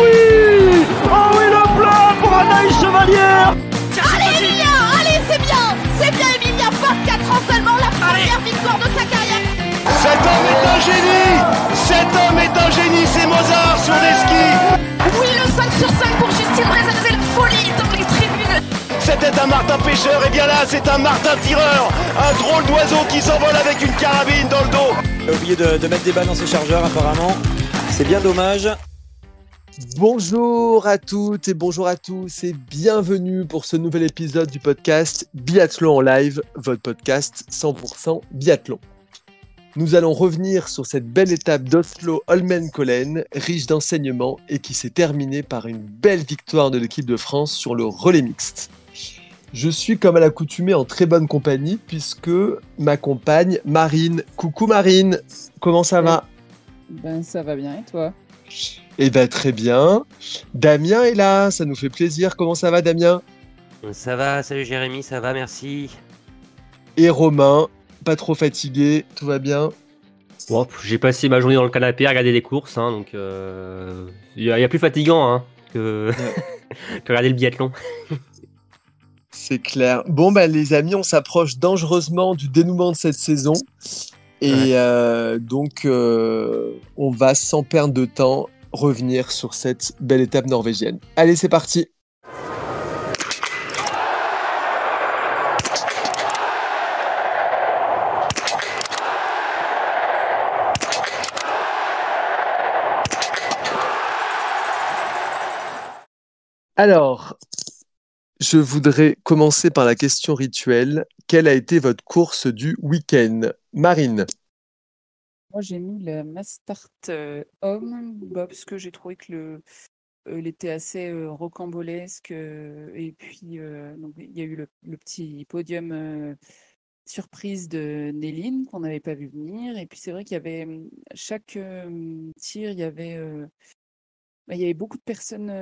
oui! Oh oui, le plat pour Anaïs Chevalier! Allez Emilia, allez c'est bien Emilia, 24 ans seulement, la première victoire de sa carrière. Cet homme est un génie! Cet homme est un génie, c'est Mozart sur des skis! Oui, le 5 sur 5 pour Justine Brezal, c'est la folie dans les tribunes. C'était un martin pêcheur, et bien là c'est un martin tireur! Un drôle d'oiseau qui s'envole avec une carabine dans le dos! Il a oublié de mettre des balles dans ses chargeurs apparemment, c'est bien dommage. Bonjour à toutes et bonjour à tous et bienvenue pour ce nouvel épisode du podcast Biathlon en live, votre podcast 100% biathlon. Nous allons revenir sur cette belle étape d'Oslo-Holmenkollen, riche d'enseignements et qui s'est terminée par une belle victoire de l'équipe de France sur le relais mixte. Je suis comme à l'accoutumée en très bonne compagnie puisque m'accompagne Marine. Coucou Marine, comment ça va ? Ben ça va bien et toi ? Eh ben très bien. Damien est là, ça nous fait plaisir. Comment ça va Damien ? Ça va, salut Jérémy, ça va, merci. Et Romain, pas trop fatigué, tout va bien ? Bon, j'ai passé ma journée dans le canapé à regarder les courses, hein, donc y a plus fatigant hein, que... que regarder le biathlon. C'est clair. Bon les amis, on s'approche dangereusement du dénouement de cette saison. Et donc on va sans perdre de temps revenir sur cette belle étape norvégienne. Allez, c'est parti. Alors, je voudrais commencer par la question rituelle. Quelle a été votre course du week-end ? Marine. Moi, j'ai mis le Mastart homme, parce que j'ai trouvé que il était assez rocambolesque. Et puis, donc, il y a eu le petit podium surprise de Néline qu'on n'avait pas vu venir. Et puis, c'est vrai qu'il y avait chaque tir, il y avait beaucoup de personnes,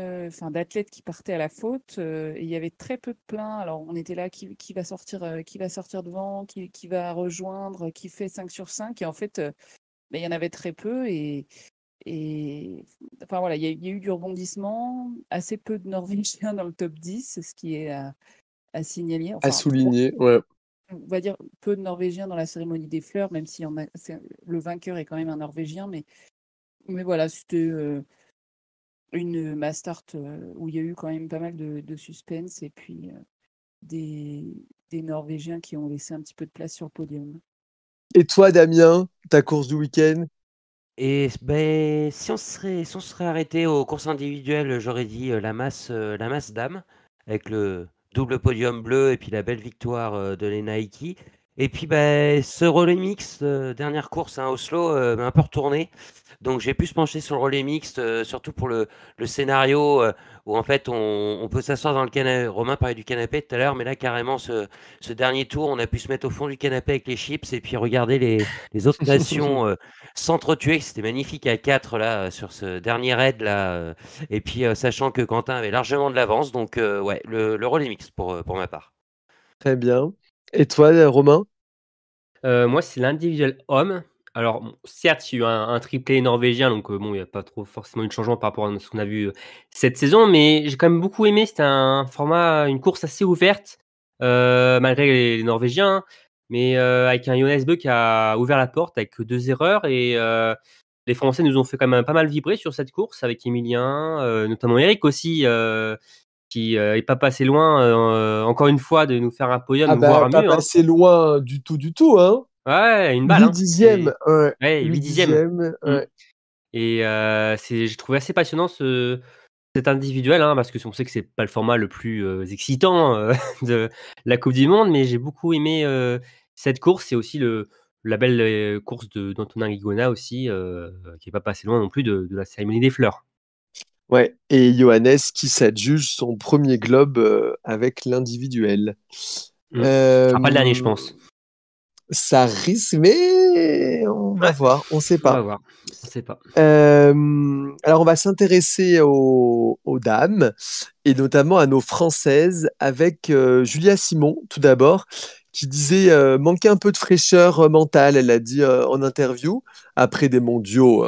d'athlètes qui partaient à la faute. Et il y avait très peu de pleins. Alors, on était là, qui va sortir devant, qui va rejoindre, qui fait 5 sur 5. Et en fait, il y en avait très peu. Et enfin, voilà, il y a eu du rebondissement. Assez peu de Norvégiens dans le top 10, ce qui est à signaler. Enfin, à souligner, ouais. On va dire peu de Norvégiens dans la cérémonie des fleurs, même si le vainqueur est quand même un Norvégien. Mais voilà, c'était... une Mastart où il y a eu quand même pas mal de suspense et puis des Norvégiens qui ont laissé un petit peu de place sur le podium. Et toi, Damien, ta course du week-end ? Et si on serait arrêté aux courses individuelles, j'aurais dit la masse dames, avec le double podium bleu et puis la belle victoire de Lena Heikki. Et puis ce relais mixte, dernière course à Oslo, m'a un peu retourné. Donc j'ai pu se pencher sur le relais mixte, surtout pour le scénario où en fait on peut s'asseoir dans le canapé. Romain parlait du canapé tout à l'heure, mais là carrément ce dernier tour, on a pu se mettre au fond du canapé avec les chips et puis regarder les autres nations s'entretuer. C'était magnifique à 4 là sur ce dernier raid là. Et puis sachant que Quentin avait largement de l'avance, donc le relais mixte pour ma part. Très bien. Et toi, Romain ? Moi, c'est l'individuel homme. Alors, certes, il y a eu un triplé norvégien, donc il n'y a pas trop forcément eu de changement par rapport à ce qu'on a vu cette saison, mais j'ai quand même beaucoup aimé. C'était une course assez ouverte, malgré les Norvégiens, mais avec un Jonas Bø qui a ouvert la porte avec 2 erreurs, et les Français nous ont fait quand même pas mal vibrer sur cette course, avec Emilien, notamment Eric aussi, qui est pas passé loin, encore une fois, de nous faire un podium, voire un pas mieux. passé loin du tout, hein. Ouais, une balle. 8 dixièmes. Ouais, 8 dixièmes. Ouais. Et j'ai trouvé assez passionnant cet individuel, hein, parce que on sait que c'est pas le format le plus excitant de la Coupe du Monde, mais j'ai beaucoup aimé cette course et aussi la belle course d'Antonin Guigona aussi, qui est pas passé loin non plus de la cérémonie des fleurs. Ouais, et Johannes qui s'adjuge son premier globe avec l'individuel. Ce sera pas le dernier, je pense. Ça risque, mais on va voir, on sait pas. On va voir, on sait pas. Alors on va s'intéresser aux dames et notamment à nos françaises avec Julia Simon tout d'abord, qui disait manquer un peu de fraîcheur mentale. Elle a dit en interview après des mondiaux,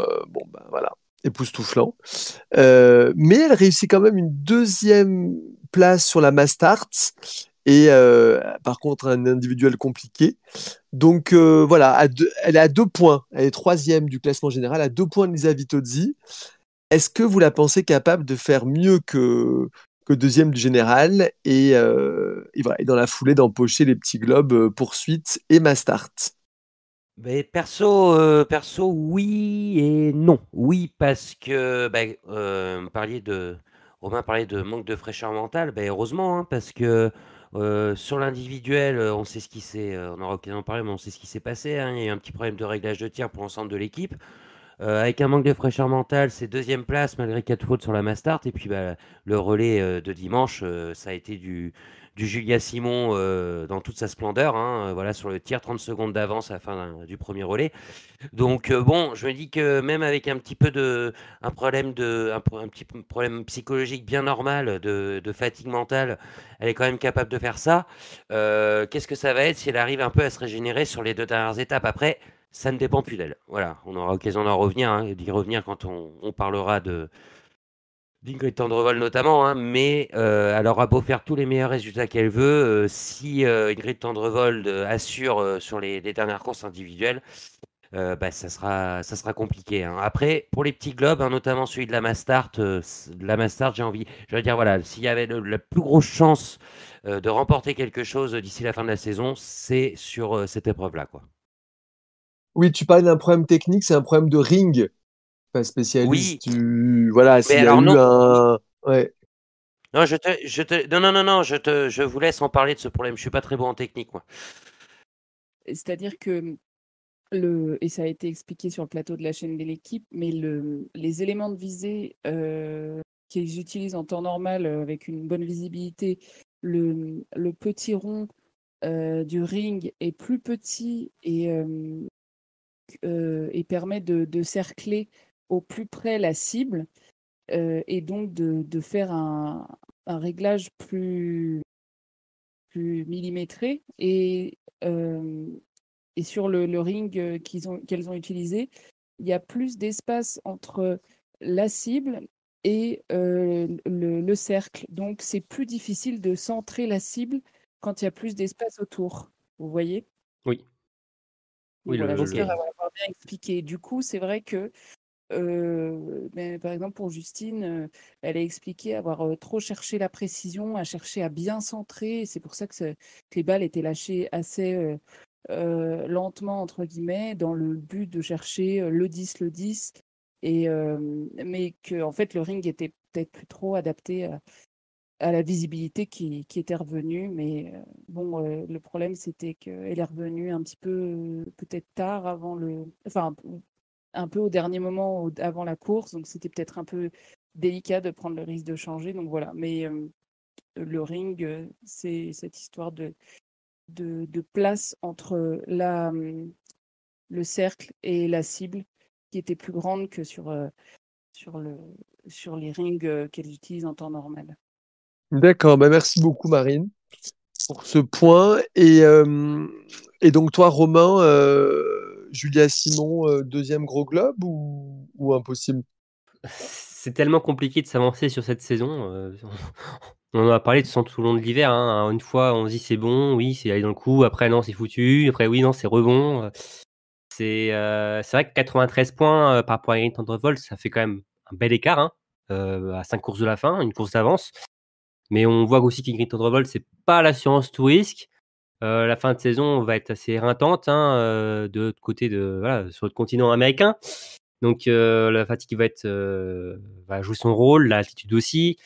voilà, époustouflant. Mais elle réussit quand même une deuxième place sur la Mastart et par contre un individuel compliqué. Donc voilà, elle est à 2 points. Elle est troisième du classement général, à 2 points de Lisa Vitozzi. Est-ce que vous la pensez capable de faire mieux que deuxième du général et voilà, et dans la foulée d'empocher les petits globes poursuite et Mastart? Mais perso, oui et non. Oui, parce que Romain parlait de manque de fraîcheur mentale. Heureusement, hein, parce que sur l'individuel, on sait ce qui s'est, on aura l'occasion d'en parler, mais on sait ce qui s'est passé, hein. Il y a eu un petit problème de réglage de tir pour l'ensemble de l'équipe. Avec un manque de fraîcheur mentale, c'est deuxième place malgré 4 fautes sur la Mastart. Et puis le relais de dimanche, ça a été du Julia Simon dans toute sa splendeur, hein, voilà, sur le tir, 30 secondes d'avance à la fin du premier relais. Donc bon, je me dis que même avec un petit peu un petit problème psychologique bien normal de fatigue mentale, elle est quand même capable de faire ça. Qu'est-ce que ça va être si elle arrive un peu à se régénérer sur les 2 dernières étapes? Après, ça ne dépend plus d'elle. Voilà, on aura l'occasion d'en revenir, hein, d'y revenir quand on parlera d'Ingrid Tendrevol notamment, hein, mais elle aura beau faire tous les meilleurs résultats qu'elle veut, si Ingrid Tendrevol assure sur les dernières courses individuelles, ça sera compliqué, hein. Après, pour les petits globes, hein, notamment celui de la Mastart, je veux dire, voilà, s'il y avait la plus grosse chance de remporter quelque chose d'ici la fin de la saison, c'est sur cette épreuve-là, quoi. Oui, tu parles d'un problème technique, c'est un problème de ring. Pas Oui, spécialiste, voilà, mais s'il y a alors eu non, un. Ouais. non, non, je vous laisse en parler de ce problème. Je suis pas très bon en technique, moi. C'est-à-dire que et ça a été expliqué sur le plateau de la chaîne de l'équipe, mais les éléments de visée qu'ils utilisent en temps normal avec une bonne visibilité, le petit rond du ring est plus petit et permet de cercler au plus près la cible et donc de faire un réglage plus millimétré. Et sur le ring qu'elles ont utilisé, il y a plus d'espace entre la cible et le cercle. Donc, c'est plus difficile de centrer la cible quand il y a plus d'espace autour. Vous voyez? Oui. Donc Oui, voilà, j'espère Ok. avoir bien expliqué. Du coup, c'est vrai que, par exemple, pour Justine, elle a expliqué avoir trop cherché la précision, à chercher à bien centrer. C'est pour ça que les balles étaient lâchées assez lentement, entre guillemets, dans le but de chercher le 10, mais que en fait, le ring était peut-être plus trop adapté à la visibilité qui était revenue. Mais bon, le problème, c'était qu'elle est revenue un petit peu peut-être tard enfin, un peu au dernier moment avant la course, donc c'était peut-être un peu délicat de prendre le risque de changer. Donc voilà, mais le ring, c'est cette histoire de place entre le cercle et la cible qui était plus grande que sur les rings qu'elles utilisent en temps normal. D'accord, bah merci beaucoup Marine pour ce point. Et donc toi, Romain, Julia Simon, deuxième gros globe ou impossible? C'est tellement compliqué de s'avancer sur cette saison. On en a parlé tout le long de l'hiver, hein. Une fois, on se dit c'est bon, oui, c'est allé dans le coup. Après, non, c'est foutu. Après, oui, non, c'est rebond. C'est vrai que 93 points par rapport à Ingrid Tendrevol, ça fait quand même un bel écart, hein, à 5 courses de la fin, une course d'avance. Mais on voit aussi qu'Ingrid Tendrevol, c'est pas l'assurance tout risque. La fin de saison va être assez éreintante, hein, de l'autre côté voilà, sur le continent américain. Donc la fatigue va jouer son rôle, l'altitude aussi.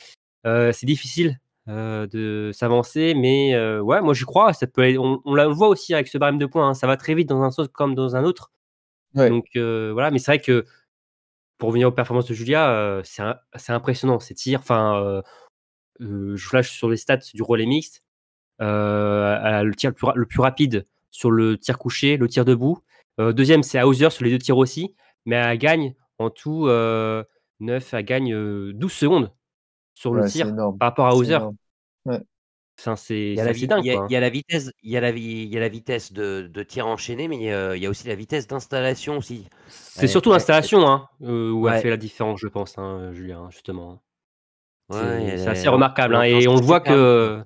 C'est difficile de s'avancer, mais ouais, moi j'y crois. Ça peut aller, on la voit aussi avec ce barème de points, hein, ça va très vite dans un sens comme dans un autre. Ouais. Donc voilà, mais c'est vrai que pour revenir aux performances de Julia, c'est impressionnant ces tirs. Enfin, je flash sur les stats du relais mixte. Elle a le tir le plus rapide sur le tir couché, le tir debout. Deuxième, c'est Hauser sur les 2 tirs aussi, mais elle gagne en tout 9, elle gagne 12 secondes sur le Ouais, c'est tir énorme. par rapport à C'est Hauser. énorme. Ouais. Enfin, Il y c'est a la, assez dingue, il y a, quoi. il y a la vitesse, il y a la vitesse de tir enchaîné, mais il y a aussi la vitesse d'installation aussi. C'est surtout l'installation hein, où a Ouais, fait la différence, je pense, Julien, justement. ouais, C'est assez elle remarquable. Et enclenche super vite.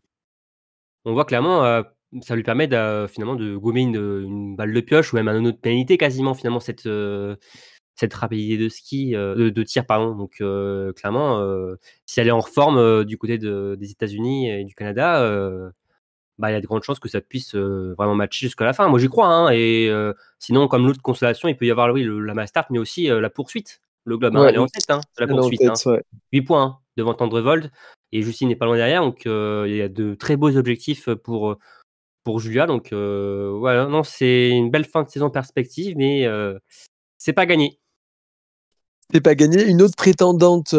on voit clairement, ça lui permet finalement de gommer une balle de pioche ou même un autre pénalité quasiment, finalement, cette rapidité de ski, de tir, pardon. Donc, clairement, si elle est en forme du côté des États-Unis et du Canada, il y a de grandes chances que ça puisse vraiment matcher jusqu'à la fin. Moi, j'y crois. Et sinon, comme l'autre consolation, il peut y avoir la Mastart, mais aussi la poursuite. Le Globe, Ouais, elle est en tête, la elle est en poursuite. tête, ouais. 8 points devant Tendrevold. Et Justine n'est pas loin derrière. Donc, il y a de très beaux objectifs pour Julia. Donc, voilà, non, c'est une belle fin de saison perspective, mais c'est pas gagné. C'est pas gagné. Une autre prétendante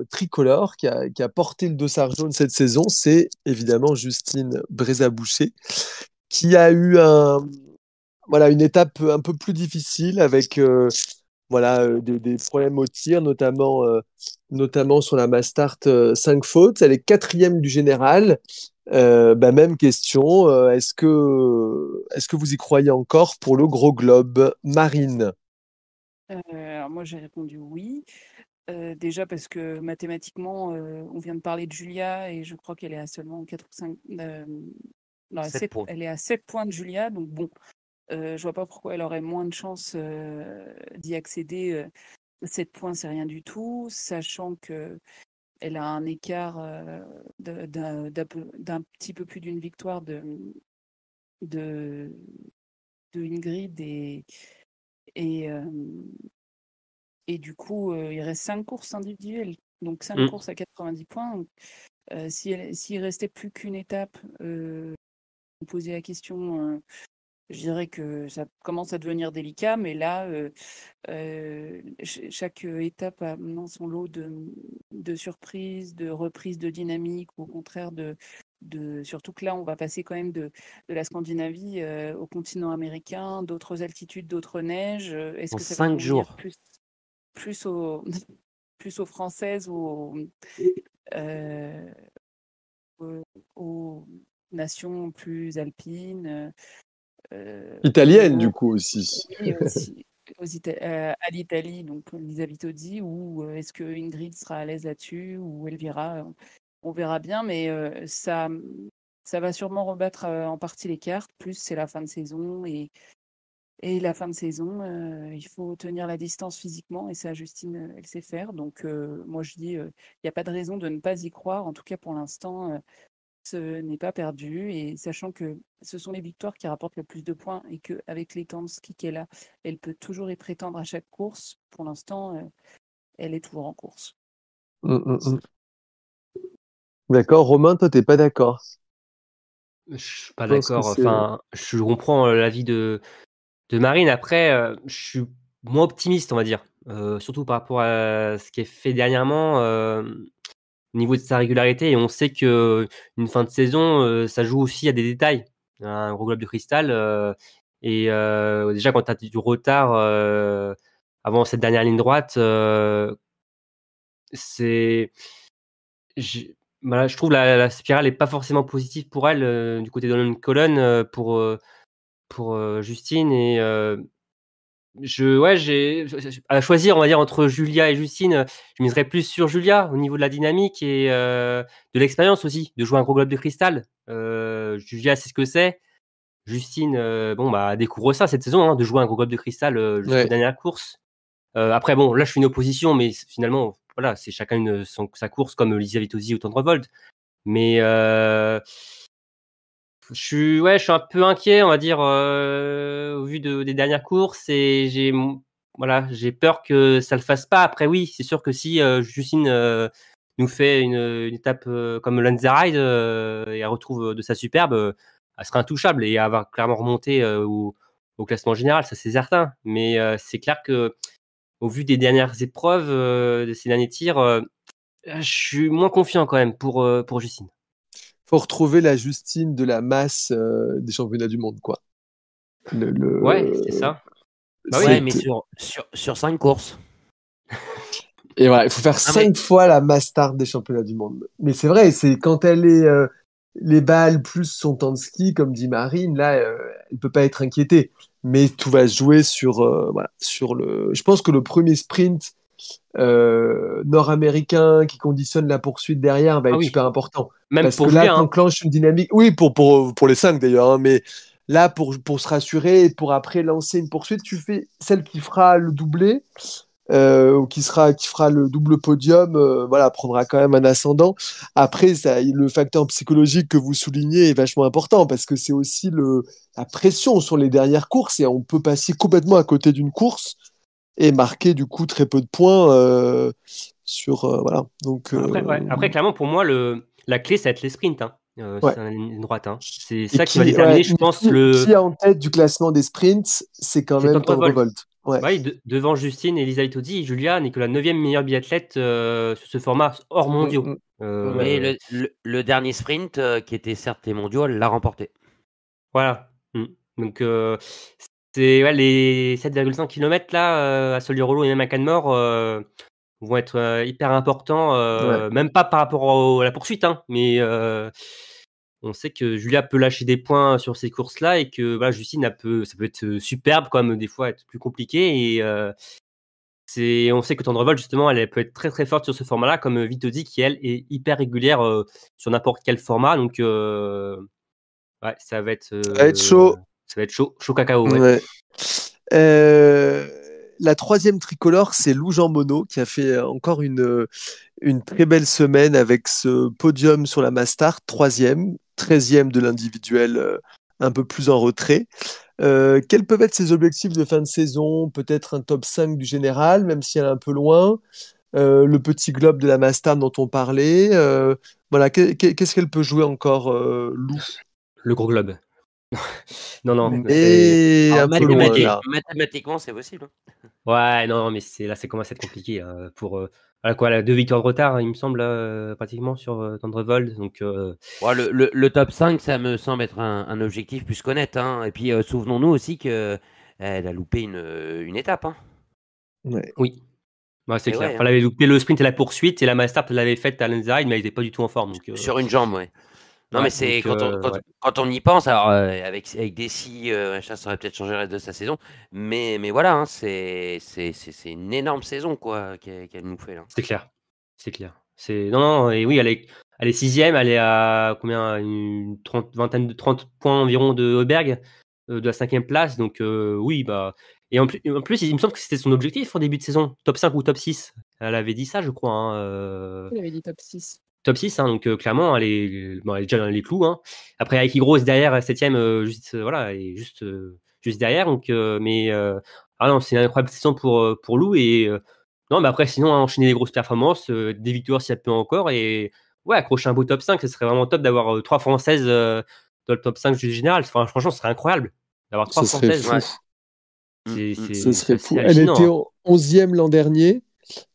tricolore qui a porté le dossard jaune cette saison, c'est évidemment Justine Brézaboucher, qui a eu une étape un peu plus difficile avec des problèmes au tir, notamment sur la Mastart 5 fautes. Elle est 4e du général. Même question. Est-ce que vous y croyez encore pour le gros globe, Marine? Alors moi, j'ai répondu oui. Déjà parce que mathématiquement, on vient de parler de Julia et je crois qu'elle est à seulement 4 ou 5. Non, 7 points. elle est à 7 points de Julia. Donc bon, je vois pas pourquoi elle aurait moins de chances d'y accéder. 7 points, c'est rien du tout, sachant qu'elle a un écart d'un petit peu plus d'une victoire de Ingrid et du coup, il reste 5 courses individuelles, donc 5 courses à 90 points. Donc, s'il restait plus qu'une étape, vous posez la question, je dirais que ça commence à devenir délicat, mais là, chaque étape a maintenant son lot de surprises, de reprises de dynamique, ou au contraire surtout que là, on va passer quand même de la Scandinavie au continent américain, d'autres altitudes, d'autres neiges. Est-ce que ça va 5 convenir jours. plus aux, plus aux Françaises ou aux nations plus alpines Italienne, du coup, aussi. Oui, aussi à l'Italie, donc Lisa Vitozzi, ou est-ce que Ingrid sera à l'aise là-dessus, ou Elvira, on verra bien, mais ça va sûrement rebattre en partie les cartes, plus c'est la fin de saison, et la fin de saison, il faut tenir la distance physiquement, et ça, Justine, elle sait faire, donc moi je dis, il n'y a pas de raison de ne pas y croire, en tout cas pour l'instant, ce n'est pas perdu, et sachant que ce sont les victoires qui rapportent le plus de points et qu'avec les temps de ski qu'elle a, elle peut toujours y prétendre à chaque course. Pour l'instant, elle est toujours en course. D'accord. Romain, toi, t'es pas d'accord? Je suis pas Je pense que d'accord. c'est- Enfin, je comprends l'avis de Marine. Après, je suis moins optimiste, on va dire. Surtout par rapport à ce qui est fait dernièrement au niveau de sa régularité. Et on sait qu'une fin de saison, ça joue aussi à des détails. Un gros globe de cristal. Déjà, quand tu as du retard avant cette dernière ligne droite, c'est. Je trouve la spirale n'est pas forcément positive pour elle du côté de Colonne pour Justine. Et à choisir, on va dire, entre Julia et Justine, je miserais plus sur Julia au niveau de la dynamique et de l'expérience aussi, de jouer un gros globe de cristal. Julia sait ce que c'est. Justine, découvre ça cette saison, de jouer un gros globe de cristal jusqu'aux dernières courses. Après, bon, là, je suis une opposition, mais finalement, voilà, c'est chacun sa course, comme Lisa Vitozzi ou Tendrevold. Mais je suis un peu inquiet, on va dire, au vu des dernières courses, et j'ai peur que ça le fasse pas. Après, oui, c'est sûr que si Justine nous fait une étape comme Lanzerheide et elle retrouve de sa superbe, elle sera intouchable et elle va clairement remonter au classement général, ça c'est certain. Mais c'est clair que au vu des dernières épreuves, de ces derniers tirs, je suis moins confiant quand même pour Justine. Faut retrouver la Justine de la masse des championnats du monde, quoi. Ouais, c'est ça. Bah ouais, mais sur 5 courses. Et voilà, il faut faire 5 fois la Mastart des championnats du monde. Mais c'est vrai, c'est quand elle est les balles plus son temps de ski, comme dit Marine, là, elle peut pas être inquiétée. Mais tout va se jouer sur, voilà, sur le. Je pense que le premier sprint nord-américain qui conditionne la poursuite derrière va Ah être oui, super important. même Parce que pour là, Julien, hein. t'enclenches une dynamique. Oui, pour les cinq d'ailleurs, hein, mais là, pour se rassurer et pour après lancer une poursuite, tu fais celle qui fera le doublé. Ou qui fera le double podium, voilà, prendra quand même un ascendant. Après, ça, le facteur psychologique que vous soulignez est vachement important parce que c'est aussi la pression sur les dernières courses et on peut passer complètement à côté d'une course et marquer du coup très peu de points sur voilà. Donc Après, clairement, pour moi, la clé, ça va être les sprints, hein. ouais. C'est une ligne droite, hein. C'est Et ça qui va déterminer, je pense, qui est en tête du classement des sprints, c'est quand c'est même Tendrevolt. Tendrevolt. Ouais. Bah oui, devant Justine, Elisa Itodi, Julia n'est que la 9e meilleure biathlète sur ce format hors mondiaux. Mm, Mais le dernier sprint, qui était certes les mondiaux, elle l'a remporté. Voilà. Donc, c'est les 7,5 km là, à Solier-Rollo et même à Canmore, vont être hyper importants, ouais. même pas par rapport à la poursuite, hein, mais on sait que Julia peut lâcher des points sur ces courses-là et que voilà, Justine, ça peut être superbe, comme des fois être plus compliqué. Et on sait que Tendrevolt, justement, elle peut être très très forte sur ce format-là, comme Vitodi, qui elle est hyper régulière sur n'importe quel format. Donc, ouais, Ça va être chaud. ça va être chaud, chaud cacao. Ouais. Ouais. La troisième tricolore, c'est Lou Jean Monod qui a fait encore une très belle semaine avec ce podium sur la Mastart, troisième, 13e de l'individuel, un peu plus en retrait. Quels peuvent être ses objectifs de fin de saison? Peut-être un top 5 du général, même si elle est un peu loin. Le petit globe de la Mastart dont on parlait. Voilà, qu'est-ce qu'elle peut jouer encore, Lou? Le gros globe. Non, c'est. Et un peu loin là. Mathématiquement, c'est possible. Ouais, non, mais là, c'est commence à être compliqué pour voilà, 2 victoires de retard, hein, il me semble, pratiquement sur Tendrevolt. Donc, Ouais, le top 5, ça me semble être un objectif plus qu'honnête, hein. Et puis, souvenons-nous aussi qu'elle a loupé une étape, hein. Ouais. oui, ouais, c'est Et clair. ouais, Enfin, elle avait loupé le sprint et la poursuite, et la Mastart, elle l'avait faite à Lenzerheide, mais elle n'était pas du tout en forme. Donc, sur une jambe, ouais. Non, ouais, mais c'est donc, ouais. quand on y pense, alors avec Dessy, machin, ça aurait peut-être changé le reste de sa saison, mais voilà, hein, c'est une énorme saison quoi qu'elle nous fait là. C'est clair. C'est clair. Non, et oui, elle est 6e, elle est à combien? Une vingtaine de 30 points environ de Heuberg, de la 5e place. Donc, oui, bah. Et en plus, il me semble que c'était son objectif au début de saison, top 5 ou top 6. Elle avait dit ça, je crois, hein, Il avait dit top 6. top 6, hein, donc clairement, elle est déjà dans les clous, hein. Après, Aiki Gross derrière, 7e, juste, voilà, elle est juste derrière. Donc, mais non, c'est une incroyable saison pour Lou. Et non, mais après, sinon, hein, enchaîner des grosses performances, des victoires si elle peut encore. Et ouais, accrocher un beau top 5, ce serait vraiment top d'avoir 3 Françaises dans le top 5 du général. Enfin, franchement, ce serait incroyable d'avoir 3 Ce serait Françaises. fou. Ouais. Ce serait fou. C'est Elle était hallucinant, hein. 11e l'an dernier,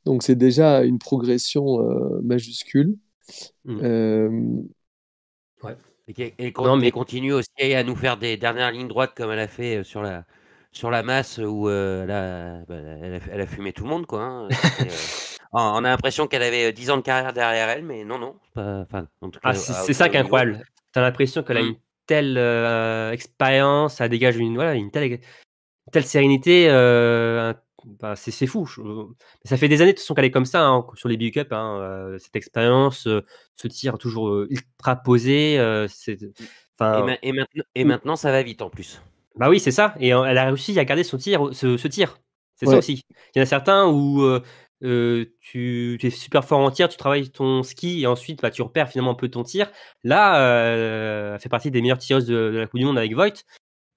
donc c'est déjà une progression majuscule. Mm. Ouais. Et Non, mais continue aussi à nous faire des dernières lignes droites comme elle a fait sur la masse où elle a fumé tout le monde quoi, hein. On a l'impression qu'elle avait 10 ans de carrière derrière elle, mais non, enfin en tout cas c'est ça qui est incroyable. T'as l'impression qu'elle a une telle expérience, ça dégage une telle sérénité, bah, c'est fou. Ça fait des années de toute façon qu'elle est comme ça, hein, sur les Big Cup, hein, cette expérience, ce tir toujours ultra posé. Et maintenant, ça va vite en plus. Bah oui, c'est ça. Et elle a réussi à garder son tir, ce tir. C'est ça Ouais. aussi. Il y en a certains où tu es super fort en tir, tu travailles ton ski et ensuite bah, tu repères finalement un peu ton tir. Là, elle fait partie des meilleures tireuses de la Coupe du Monde avec Voigt.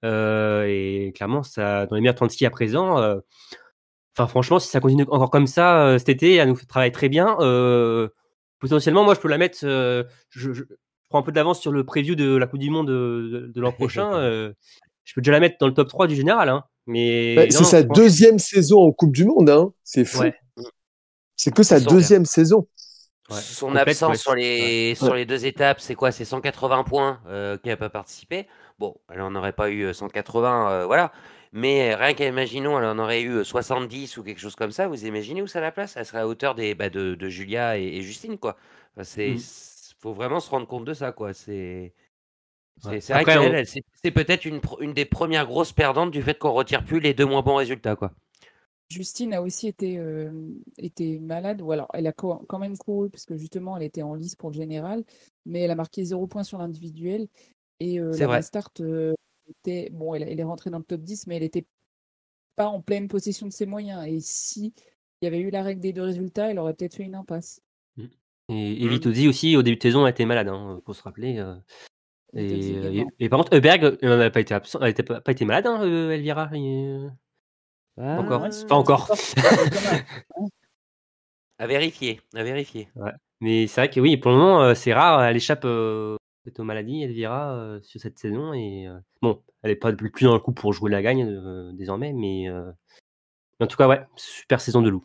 Et clairement, ça, dans les meilleurs temps de ski à présent, franchement, si ça continue encore comme ça cet été, elle nous travaille très bien. Potentiellement, moi, je peux la mettre. Je prends un peu d'avance sur le preview de la Coupe du Monde de l'an prochain. Je peux déjà la mettre dans le top 3 du général. Hein. Mais C'est sa deuxième saison en Coupe du Monde, hein. C'est fou. Ouais. C'est que sa deuxième saison. Ouais. Son absence sur les 2 étapes, c'est quoi? C'est 180 points qu'elle n'a pas participé. Bon, elle n'en aurait pas eu 180, voilà. Mais rien qu'imaginons, elle en aurait eu 70 ou quelque chose comme ça. Vous imaginez où ça la place? Elle serait à hauteur de Julia et Justine, quoi. Enfin, faut vraiment se rendre compte de ça, quoi. C'est Ouais. vrai Après, qu'elle, c'est peut-être une des premières grosses perdantes du fait qu'on retire plus les 2 moins bons résultats, quoi. Justine a aussi été malade, ou alors elle a quand même couru, parce que justement, elle était en lice pour le général, mais elle a marqué 0 points sur l'individuel. Et C'est la vrai. Mastart était, bon, elle est rentrée dans le top 10, mais elle n'était pas en pleine possession de ses moyens. Et si il y avait eu la règle des 2 résultats, elle aurait peut-être fait une impasse. Et Vitozzi aussi, au début de saison, a été malade, faut se rappeler. Vitozzi également. Et par contre, Heuberg n'a pas été absent, elle n'a pas été malade, Elvira. Ah, Encore Ouais, pas encore. à vérifier, à vérifier. Ouais. Mais c'est vrai que oui, pour le moment, c'est rare, elle échappe aux maladies, Elvira, sur cette saison. Et bon, elle n'est pas plus dans le coup pour jouer la gagne désormais, mais en tout cas, ouais, super saison de Lou.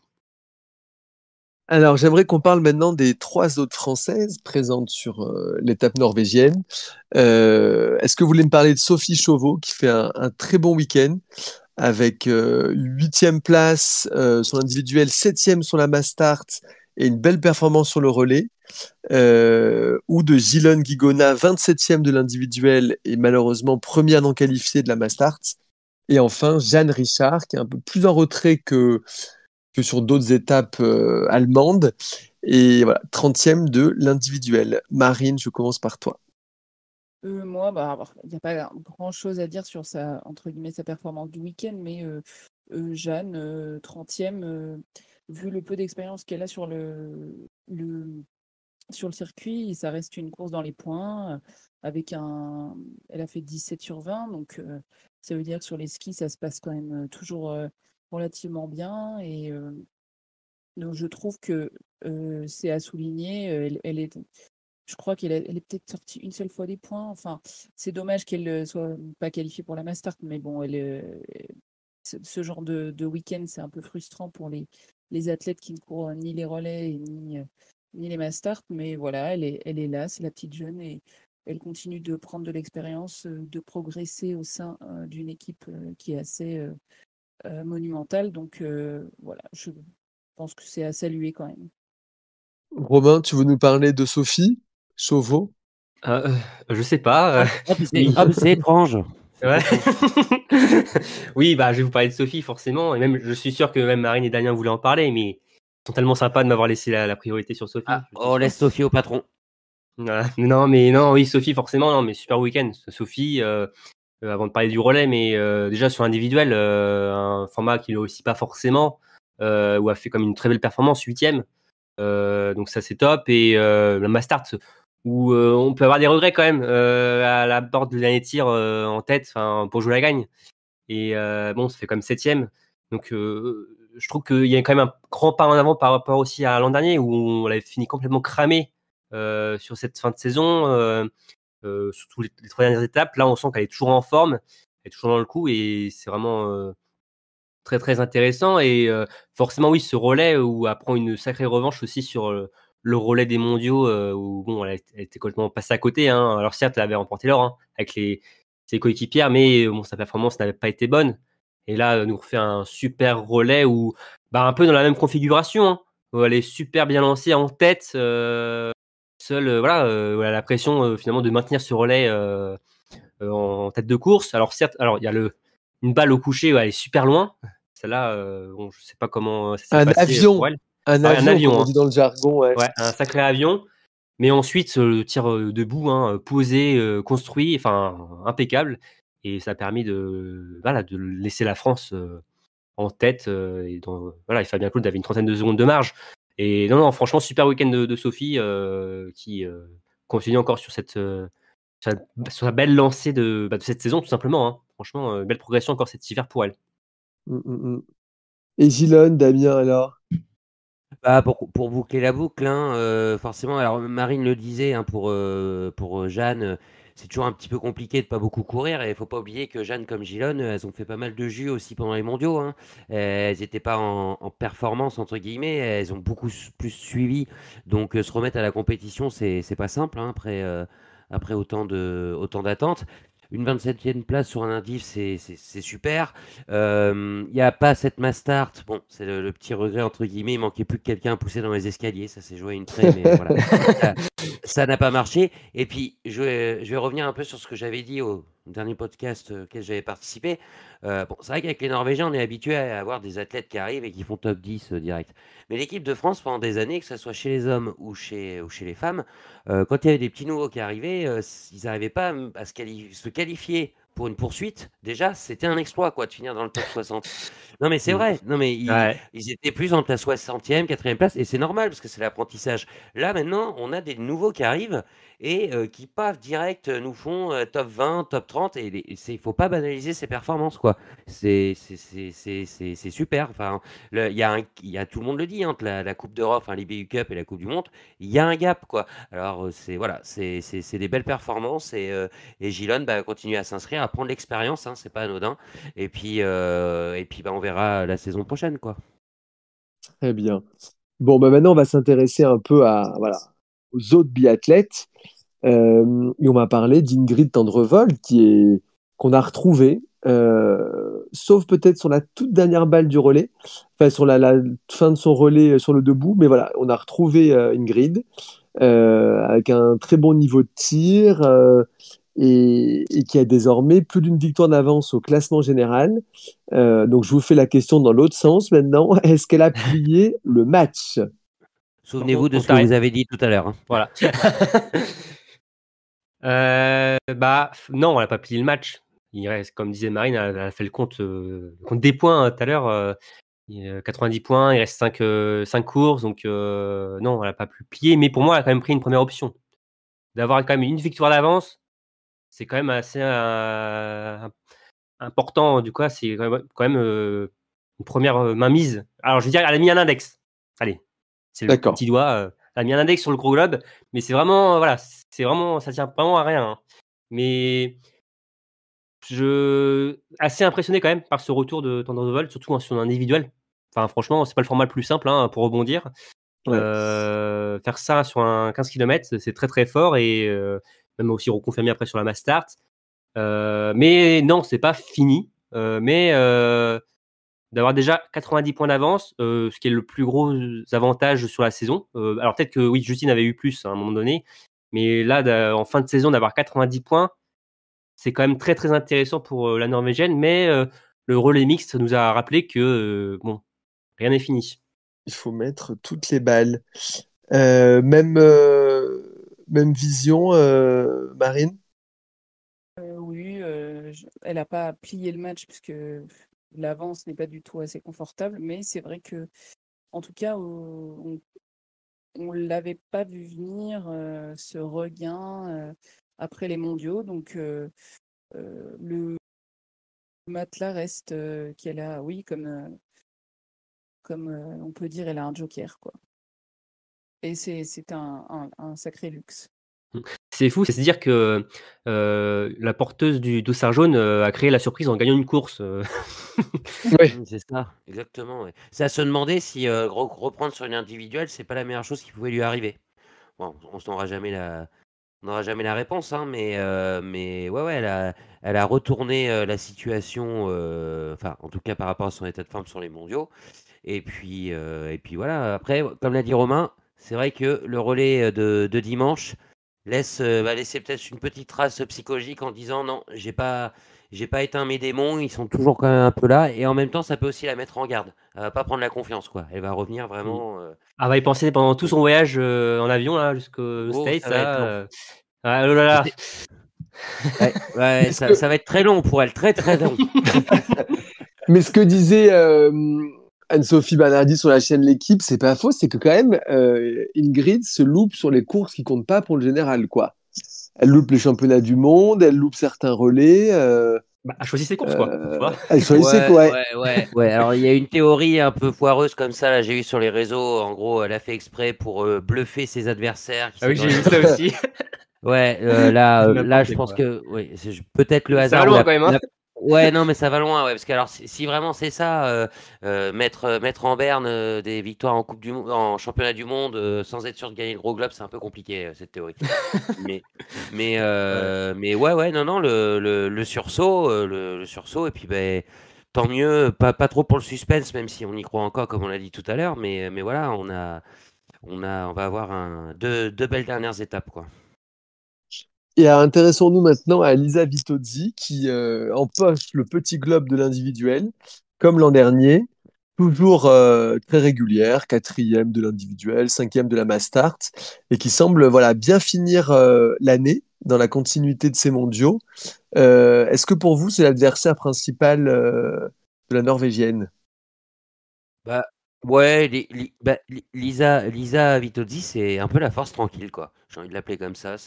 Alors, j'aimerais qu'on parle maintenant des 3 autres Françaises présentes sur l'étape norvégienne. Est-ce que vous voulez me parler de Sophie Chauveau, qui fait un très bon week-end, avec 8e place sur l'individuel, 7e sur la mass start et une belle performance sur le relais, ou de Gilon Guigona, 27e de l'individuel et malheureusement première non qualifiée de la mass start. Et enfin, Jeanne Richard, qui est un peu plus en retrait que sur d'autres étapes allemandes. Et voilà, 30e de l'individuel. Marine, je commence par toi. Moi, il n'y a pas grand-chose à dire sur sa, entre guillemets, sa performance du week-end, mais Jeanne, 30e, vu le peu d'expérience qu'elle a sur le circuit, ça reste une course dans les points, elle a fait 17 sur 20, donc ça veut dire que sur les skis, ça se passe quand même toujours relativement bien. Et donc je trouve que c'est à souligner. Je crois elle est peut-être sortie une seule fois des points. Enfin, c'est dommage qu'elle ne soit pas qualifiée pour la Mastart, mais bon, ce genre de week-end, c'est un peu frustrant pour les athlètes qui ne courent ni les relais ni les Mastart. Mais voilà, elle est là, c'est la petite jeune, et elle continue de prendre de l'expérience, de progresser au sein d'une équipe qui est assez monumentale. Donc voilà, je pense que c'est à saluer quand même. Romain, tu veux nous parler de Sophie Chauveau? Je sais pas. C'est étrange. Ouais. Oui, je vais vous parler de Sophie, forcément. Et même, je suis sûr que même Marine et Damien voulaient en parler, mais ils sont tellement sympas de m'avoir laissé la priorité sur Sophie. On laisse Sophie au patron. Voilà. Non, oui, Sophie, forcément, non, mais super week-end. Sophie, avant de parler du relais, mais déjà sur individuel, un format qu'il n'a aussi pas forcément, où a fait comme une très belle performance, 8e. Donc ça, c'est top. Et la Mastart, où on peut avoir des regrets quand même à la porte de l'année tir en tête pour jouer la gagne. Et bon, ça fait quand même 7e. Donc je trouve qu'il y a quand même un grand pas en avant par rapport aussi à l'an dernier, où on avait fini complètement cramé sur cette fin de saison, surtout les 3 dernières étapes. Là, on sent qu'elle est toujours en forme, elle est toujours dans le coup, et c'est vraiment très très intéressant. Et forcément, oui, ce relais où elle prend une sacrée revanche aussi sur le relais des mondiaux, où bon, elle était complètement passée à côté, hein. Alors certes, elle avait remporté l'or, hein, avec ses coéquipières, mais bon, sa performance n'avait pas été bonne. Et là, elle nous refait un super relais où, un peu dans la même configuration, hein, où elle est super bien lancée en tête, seule, voilà, où elle a la pression finalement de maintenir ce relais en tête de course. Alors certes, il y a une balle au coucher, elle est super loin. Celle-là, bon, je sais pas comment ça s'est passé pour elle. Un avion, comme on dit dans le jargon. Ouais, un sacré avion. Mais ensuite, le tir debout, hein, posé, construit, impeccable. Et ça a permis de laisser la France en tête. Et Fabien Claude avait une trentaine de secondes de marge. Et non, franchement, super week-end de Sophie, qui continue encore sur sa belle lancée de cette saison, tout simplement, hein. Franchement, belle progression encore cet hiver pour elle. Et Gilon, Damien, alors? Pour boucler la boucle, hein, forcément, alors Marine le disait, hein, pour Jeanne, c'est toujours un petit peu compliqué de pas beaucoup courir, et il faut pas oublier que Jeanne comme Gilon, elles ont fait pas mal de jus aussi pendant les mondiaux, hein. Elles n'étaient pas en performance entre guillemets, elles ont beaucoup plus suivi, donc se remettre à la compétition, c'est pas simple, hein, après autant d'attentes. Une 27e place sur un indice, c'est super. Il n'y a pas cette mass start. Bon, c'est le petit regret, entre guillemets. Il manquait plus que quelqu'un à pousser dans les escaliers. Ça s'est joué à une traîne, mais voilà. Ça n'a pas marché. Et puis, je vais revenir un peu sur ce que j'avais dit au dernier podcast auquel j'avais participé. Bon, c'est vrai qu'avec les Norvégiens, on est habitué à avoir des athlètes qui arrivent et qui font top 10 direct. Mais l'équipe de France, pendant des années, que ce soit chez les hommes ou chez les femmes, quand il y avait des petits nouveaux qui arrivaient, ils n'arrivaient pas à se qualifier pour une poursuite. Déjà, c'était un exploit quoi, de finir dans le top 60. Non, mais c'est vrai. Non, mais Ouais. ils étaient plus entre la 60e, 4e place, et c'est normal parce que c'est l'apprentissage. Là, maintenant, on a des nouveaux qui arrivent et qui, paf, direct, nous font top 20, top 30, et il ne faut pas banaliser ces performances, quoi. C'est super. Enfin, il y a, tout le monde le dit, entre la Coupe d'Europe, enfin, l'IBU Cup et la Coupe du Monde, il y a un gap, quoi. Alors, voilà, c'est des belles performances et Gilon continue à s'inscrire, à prendre l'expérience, hein, c'est pas anodin. Et puis, on verra la saison prochaine, quoi. Très bien. Bon, maintenant, on va s'intéresser un peu voilà, aux autres biathlètes. Et on va parler d'Ingrid Tendrevol, qu'on a retrouvée, sauf peut-être sur la toute dernière balle du relais, enfin sur la fin de son relais sur le debout, mais voilà, on a retrouvé Ingrid avec un très bon niveau de tir et qui a désormais plus d'une victoire d'avance au classement général. Donc je vous fais la question dans l'autre sens maintenant. Est-ce qu'elle a plié le match? Souvenez-vous de On ce que t'arrête. vous avez dit tout à l'heure, hein. Voilà. Non, elle n'a pas plié le match. Il reste, comme disait Marine, elle a fait le compte des points tout à l'heure. 90 points, il reste 5 courses, donc non, elle n'a pas pu plier. Mais pour moi, elle a quand même pris une première option. D'avoir quand même une victoire d'avance, c'est quand même assez important. Du coup, c'est quand même une première mainmise. Alors, je veux dire, elle a mis un index. Allez, c'est le D'accord. petit doigt. Elle a mis un index sur le gros globe, mais c'est vraiment, voilà, ça tient vraiment à rien, hein. Mais assez impressionné quand même par ce retour de Tendrevol, surtout sur un individuel. Enfin, franchement, c'est pas le format le plus simple hein, pour rebondir. Ouais. Faire ça sur un 15 km, c'est très très fort et même aussi reconfirmé après sur la mass start. Mais non, c'est pas fini. Mais d'avoir déjà 90 points d'avance, ce qui est le plus gros avantage sur la saison. Alors peut-être que oui, Justine avait eu plus à un moment donné, mais là, en fin de saison, d'avoir 90 points, c'est quand même très très intéressant pour la Norvégienne. Mais le relais mixte nous a rappelé que bon, rien n'est fini. Il faut mettre toutes les balles. Même vision, Marine? Oui, elle n'a pas plié le match puisque l'avance n'est pas du tout assez confortable, mais c'est vrai que, en tout cas, on l'avait pas vu venir ce regain après les mondiaux, donc le matelas reste qu'elle a, oui, comme on peut dire, elle a un joker, quoi. Et c'est un sacré luxe. C'est fou, c'est-à-dire que la porteuse du dossard jaune a créé la surprise en gagnant une course. Oui. C'est ça, exactement. Ouais. C'est à se demander si reprendre sur une individuelle, c'est pas la meilleure chose qui pouvait lui arriver. Bon, on n'aura jamais la réponse, hein, mais ouais, elle a retourné la situation, enfin, en tout cas par rapport à son état de forme sur les mondiaux. Et puis voilà. Après, comme l'a dit Romain, c'est vrai que le relais de dimanche va laisser peut-être une petite trace psychologique en disant non, j'ai pas éteint mes démons, ils sont toujours quand même un peu là. Et en même temps, ça peut aussi la mettre en garde. Elle va pas prendre la confiance, quoi. Elle va revenir vraiment. Elle va y penser pendant tout son voyage en avion là, jusqu'aux States. Ça va être long. Ah, oh là là. Ouais, ça va être très long pour elle, très très long. Mais ce que disait Anne-Sophie Bernardi sur la chaîne L'équipe, c'est pas faux, c'est que quand même Ingrid se loupe sur les courses qui comptent pas pour le général, quoi. Elle loupe les championnats du monde, elle loupe certains relais. Elle choisit ses courses, quoi. Tu vois. Elle choisit quoi. Ouais. Alors il y a une théorie un peu foireuse comme ça, là, j'ai vu sur les réseaux. En gros, elle a fait exprès pour bluffer ses adversaires. Ah oui, j'ai vu ça aussi. Ouais, là, je pense que oui, c'est peut-être le hasard. Ça va loin quand même, hein. Ouais, non, mais ça va loin, ouais, parce que alors si vraiment c'est ça, mettre en berne des victoires en en championnat du monde sans être sûr de gagner le gros globe, c'est un peu compliqué cette théorie. Mais Ouais. mais ouais, non, non, le sursaut, le sursaut, et puis ben tant mieux, pas trop pour le suspense, même si on y croit encore, comme on l'a dit tout à l'heure, mais voilà, on va avoir deux belles dernières étapes, quoi. Et intéressons-nous maintenant à Lisa Vitozzi qui empoche le petit globe de l'individuel, comme l'an dernier, toujours très régulière, quatrième de l'individuel, cinquième de la mass start, et qui semble voilà, bien finir l'année dans la continuité de ses mondiaux. Est-ce que pour vous, c'est l'adversaire principal de la Norvégienne? Bah, ouais, Lisa Vitozzi, c'est un peu la force tranquille, quoi. J'ai envie de l'appeler comme ça.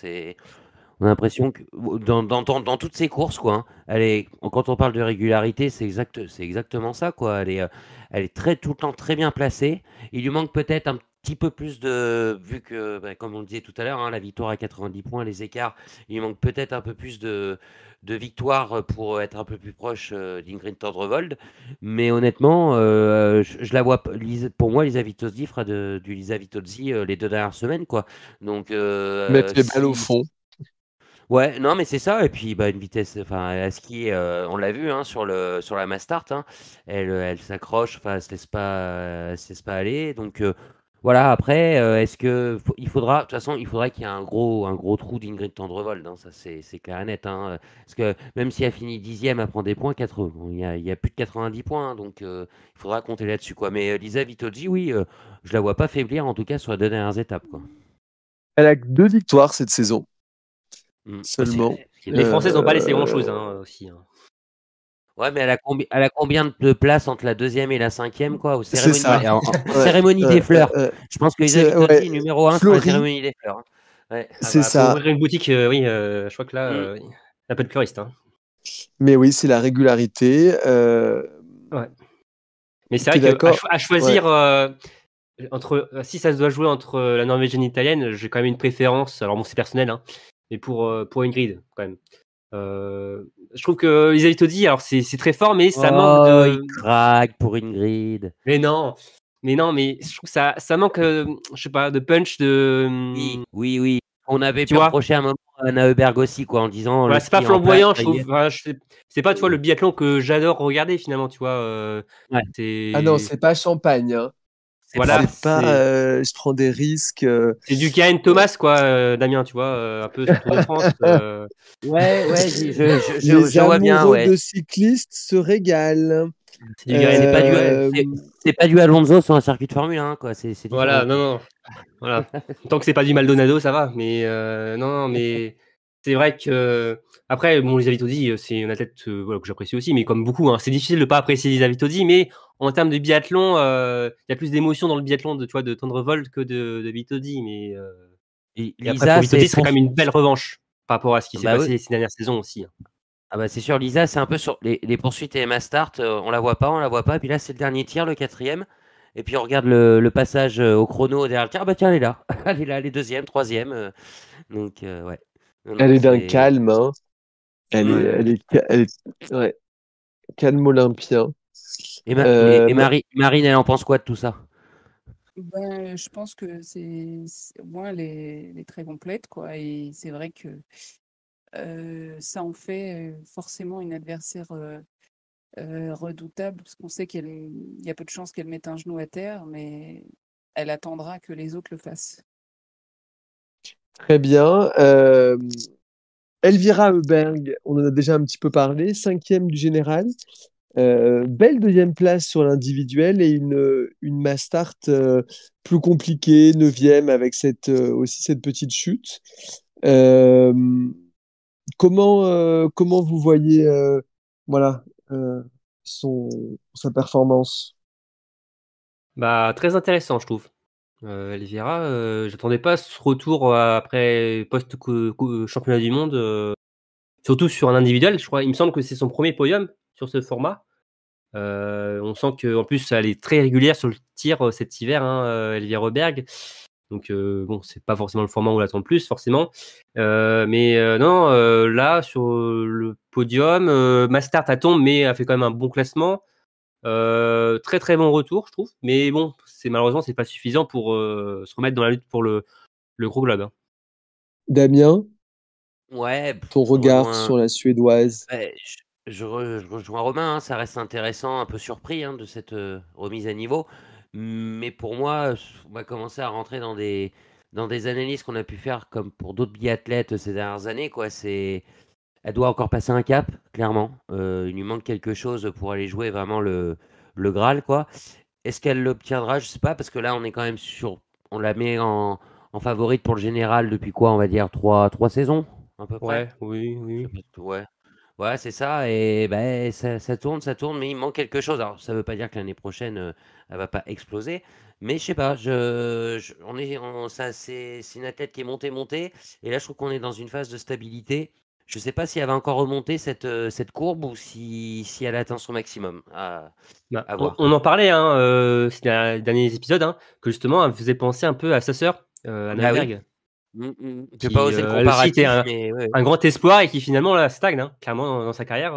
On a l'impression que dans toutes ses courses, quoi, hein, quand on parle de régularité, c'est exactement ça, quoi. Elle est tout le temps très bien placée. Il lui manque peut-être un petit peu plus vu que, bah, comme on le disait tout à l'heure, hein, la victoire à 90 points, les écarts, il lui manque peut-être un peu plus de victoires pour être un peu plus proche d'Ingrid Tendrevold. Mais honnêtement, je la vois, pour moi, Lisa Vitozzi fera du Lisa Vitozzi les 2 dernières semaines, quoi. Donc, Mettre les balles au si, fond. ouais, non, mais c'est ça. Et puis, bah, une vitesse, enfin, à ski, on l'a vu hein, sur la Mastart, hein, elle s'accroche, enfin, elle se laisse pas aller. Donc, voilà. Après, de toute façon, il faudrait qu'il y ait un gros trou d'Ingrid Tendrevold. Hein, ça, c'est clair et net. Hein, parce que même si elle finit 10e, elle prend des points, bon, il y a plus de 90 points. Hein, donc, il faudra compter là-dessus, quoi. Mais Lisa Vitozzi, oui, je la vois pas faiblir, en tout cas, sur les 2 dernières étapes, quoi. Elle a que 2 victoires cette saison Bah, seulement. Les Françaises n'ont pas laissé grand-chose Euh, aussi. Hein. Ouais, mais elle a combien de places entre la deuxième et la cinquième, quoi, aux c'est cérémonies, ça. Ouais, cérémonie des fleurs. Je pense que Lisa ouais. Vitozzi est numéro 1 sur la Florie, cérémonie des fleurs. Hein. Ouais. Ah c'est bah, faut ça. ouvrir une boutique, oui, je crois que là, Mm. il y a un peu de fleuriste. Hein. Mais oui, c'est la régularité. Ouais. Mais c'est T'es vrai qu'àdaccord? à Ouais. choisir si ça se doit jouer entre la norvégienne et l'italienne, j'ai quand même une préférence. Alors bon, c'est personnel, hein, mais pour Ingrid quand même. Je trouve que Lisa Vitozzi, alors c'est très fort, mais ça manque Oh, il de. craque pour Ingrid. Mais non, mais je trouve que ça manque, je sais pas, de punch, Oui, oui, oui. On avait tu pu vois. reprocher un moment à Anna Heuberg aussi, quoi, en disant le Voilà, c'est pas ski en place, flamboyant, je ça y trouve. est. Enfin, c'est pas, tu vois, le Mm. biathlon que j'adore regarder finalement, tu vois. Ouais, Ah non, C'est c'est pas champagne, hein. c'est voilà, propre. C'est pas. Je prends des risques. c'est du Geraint Thomas, quoi, Damien, tu vois, un peu sur le Tour de France. Ouais, Les je vois bien, amoureux ouais. de cyclistes se régalent. C'est du Geraint. Euh, C'est pas du Alonso sur un circuit de Formule 1, quoi. C'est différent, Voilà, non, quoi. non. Voilà. Tant que c'est pas du Maldonado, ça va. Mais non, mais c'est vrai que après, bon, Lisa Vitozzi, c'est une athlète voilà, que j'apprécie aussi, mais comme beaucoup, hein, c'est difficile de pas apprécier Lisa Vitozzi. Mais en termes de biathlon, il y a plus d'émotion dans le biathlon de, tu vois, de Tendrevold que de Vitozzi. Et après, pour Lisa, Vitozzi, ce serait quand même une belle revanche par rapport à ce qui s'est bah oui. passé ces dernières saisons aussi. Hein. Ah bah c'est sûr, Lisa, c'est un peu sur les poursuites et ma start, on la voit pas. Puis là, c'est le dernier tir, le quatrième. Et puis on regarde le passage au chrono derrière le tir. Ah bah tiens, elle est là. Elle est deuxième, troisième. Donc ouais. Non, Elle non, est d'un c'est. calme, hein. Mm. Elle est ouais, calme olympien. Euh, Marine, elle en pense quoi de tout ça? Ben, je pense que au moins elle est très complète, quoi. Et c'est vrai que ça en fait forcément une adversaire redoutable, parce qu'on sait qu'il y a peu de chances qu'elle mette un genou à terre, mais elle attendra que les autres le fassent. Très bien. Elvira Heuberg, on en a déjà un petit peu parlé, cinquième du général. Belle deuxième place sur l'individuel et une mass start plus compliquée, neuvième, avec aussi cette petite chute. Euh, comment vous voyez voilà, euh, son, sa performance? Bah, très intéressant, je trouve. Elvira, j'attendais pas ce retour après post-championnat du monde, surtout sur un individuel. Je crois, il me semble que c'est son premier podium sur ce format. On sent qu'en plus, elle est très régulière sur le tir cet hiver, hein, Elvira Oberg. Donc bon, c'est pas forcément le format où on l'attend le plus, forcément. Non, là, sur le podium, Mastart a tombe, mais a fait quand même un bon classement. Très très bon retour, je trouve. Mais bon, malheureusement, c'est pas suffisant pour se remettre dans la lutte pour le gros globe. Hein. Damien, Ouais, ton je regard rejoins. sur la Suédoise. Ouais, je rejoins Romain, hein, ça reste intéressant, un peu surpris de cette remise à niveau. Mais pour moi, on va commencer à rentrer dans des analyses qu'on a pu faire comme pour d'autres biathlètes ces dernières années. Quoi. Elle doit encore passer un cap, clairement. Il lui manque quelque chose pour aller jouer vraiment le Graal. Quoi. Est-ce qu'elle l'obtiendra? Je sais pas, parce que là, on est quand même on la met en favorite pour le général depuis quoi? On va dire trois saisons, à peu près. Ouais, oui, oui. Ouais. Ouais, c'est ça. Et ben, ça tourne, mais il manque quelque chose. Alors, ça veut pas dire que l'année prochaine, elle va pas exploser. Mais je sais pas, c'est une athlète qui est montée. Et là, je trouve qu'on est dans une phase de stabilité. Je sais pas si elle va encore remonter cette courbe ou si elle atteint son maximum. Bah, À voir. on en parlait ces derniers épisodes, que justement, elle me faisait penser un peu à sa sœur, Anna Ah oui. Berg, J'ai pas osé le elle aussi était comparatif, mais ouais. un grand espoir et qui finalement là, stagne, clairement dans sa carrière.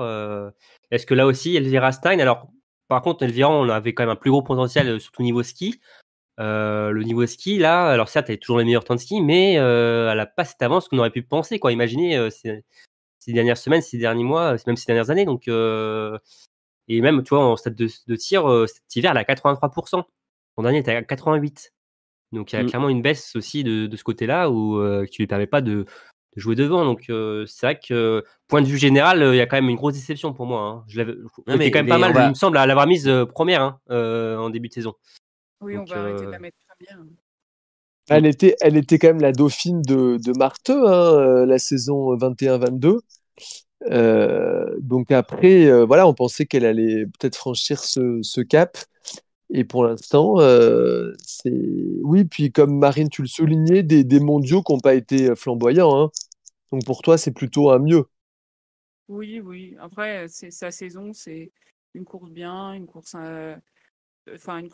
Est-ce que là aussi, Elvira stagne? Alors, par contre, Elvira, on avait quand même un plus gros potentiel, surtout niveau ski. Le niveau ski, là, alors certes, elle est toujours les meilleurs temps de ski, mais elle n'a pas cette avance qu'on aurait pu penser. Quoi. Imaginez ces dernières semaines, ces derniers mois, même ces dernières années. Donc, et même, tu vois, en stade de tir, cet hiver, elle est à 83%. L'an dernier, elle était à 88%. Donc, il y a clairement une baisse aussi de ce côté-là qui ne lui permet pas de jouer devant. Donc, c'est vrai que, point de vue général, il y a quand même une grosse déception pour moi. On était quand même pas mal, il me semble, à l'avoir mise première en début de saison. Oui, donc, on va arrêter de la mettre première. Elle était quand même la dauphine de Marteux, la saison 21-22. Donc après, voilà, on pensait qu'elle allait peut-être franchir ce cap. Et pour l'instant, c'est... Oui, puis comme Marine, tu le soulignais, des mondiaux qui n'ont pas été flamboyants. Hein. Donc pour toi, c'est plutôt un mieux. Oui. Après, c'est sa saison, c'est une course bien, une course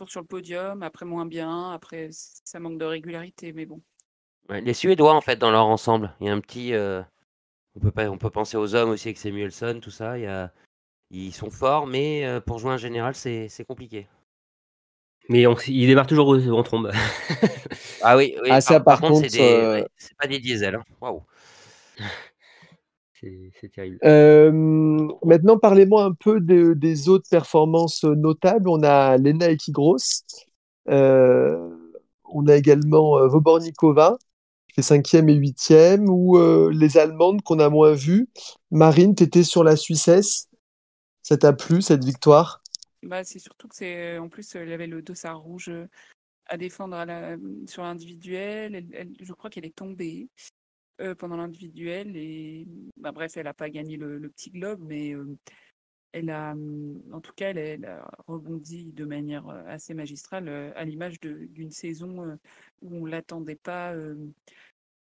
sur le podium, après moins bien, après ça manque de régularité, mais bon. Ouais, les Suédois, en fait, dans leur ensemble, il y a un petit. On peut penser aux hommes aussi avec Samuelsson, tout ça. Ils sont forts, mais pour jouer en général, c'est compliqué. Mais il démarre toujours en trombe. Ah oui. Ah, ça, par contre, c'est pas des diesels. Waouh. C'est terrible. Maintenant, parlez-moi un peu des autres performances notables. On a Lena Ekigros. On a également Vobornikova, qui est 5e et 8e, ou les Allemandes qu'on a moins vues. Marine, tu étais sur la Suissesse. Ça t'a plu, cette victoire? Bah, c'est surtout que en plus, elle avait le dossard rouge à défendre sur l'individuel. Je crois qu'elle est tombée pendant l'individuel. Et bref, elle n'a pas gagné le petit globe, mais elle a, en tout cas, elle a rebondi de manière assez magistrale, à l'image d'une saison où on ne l'attendait pas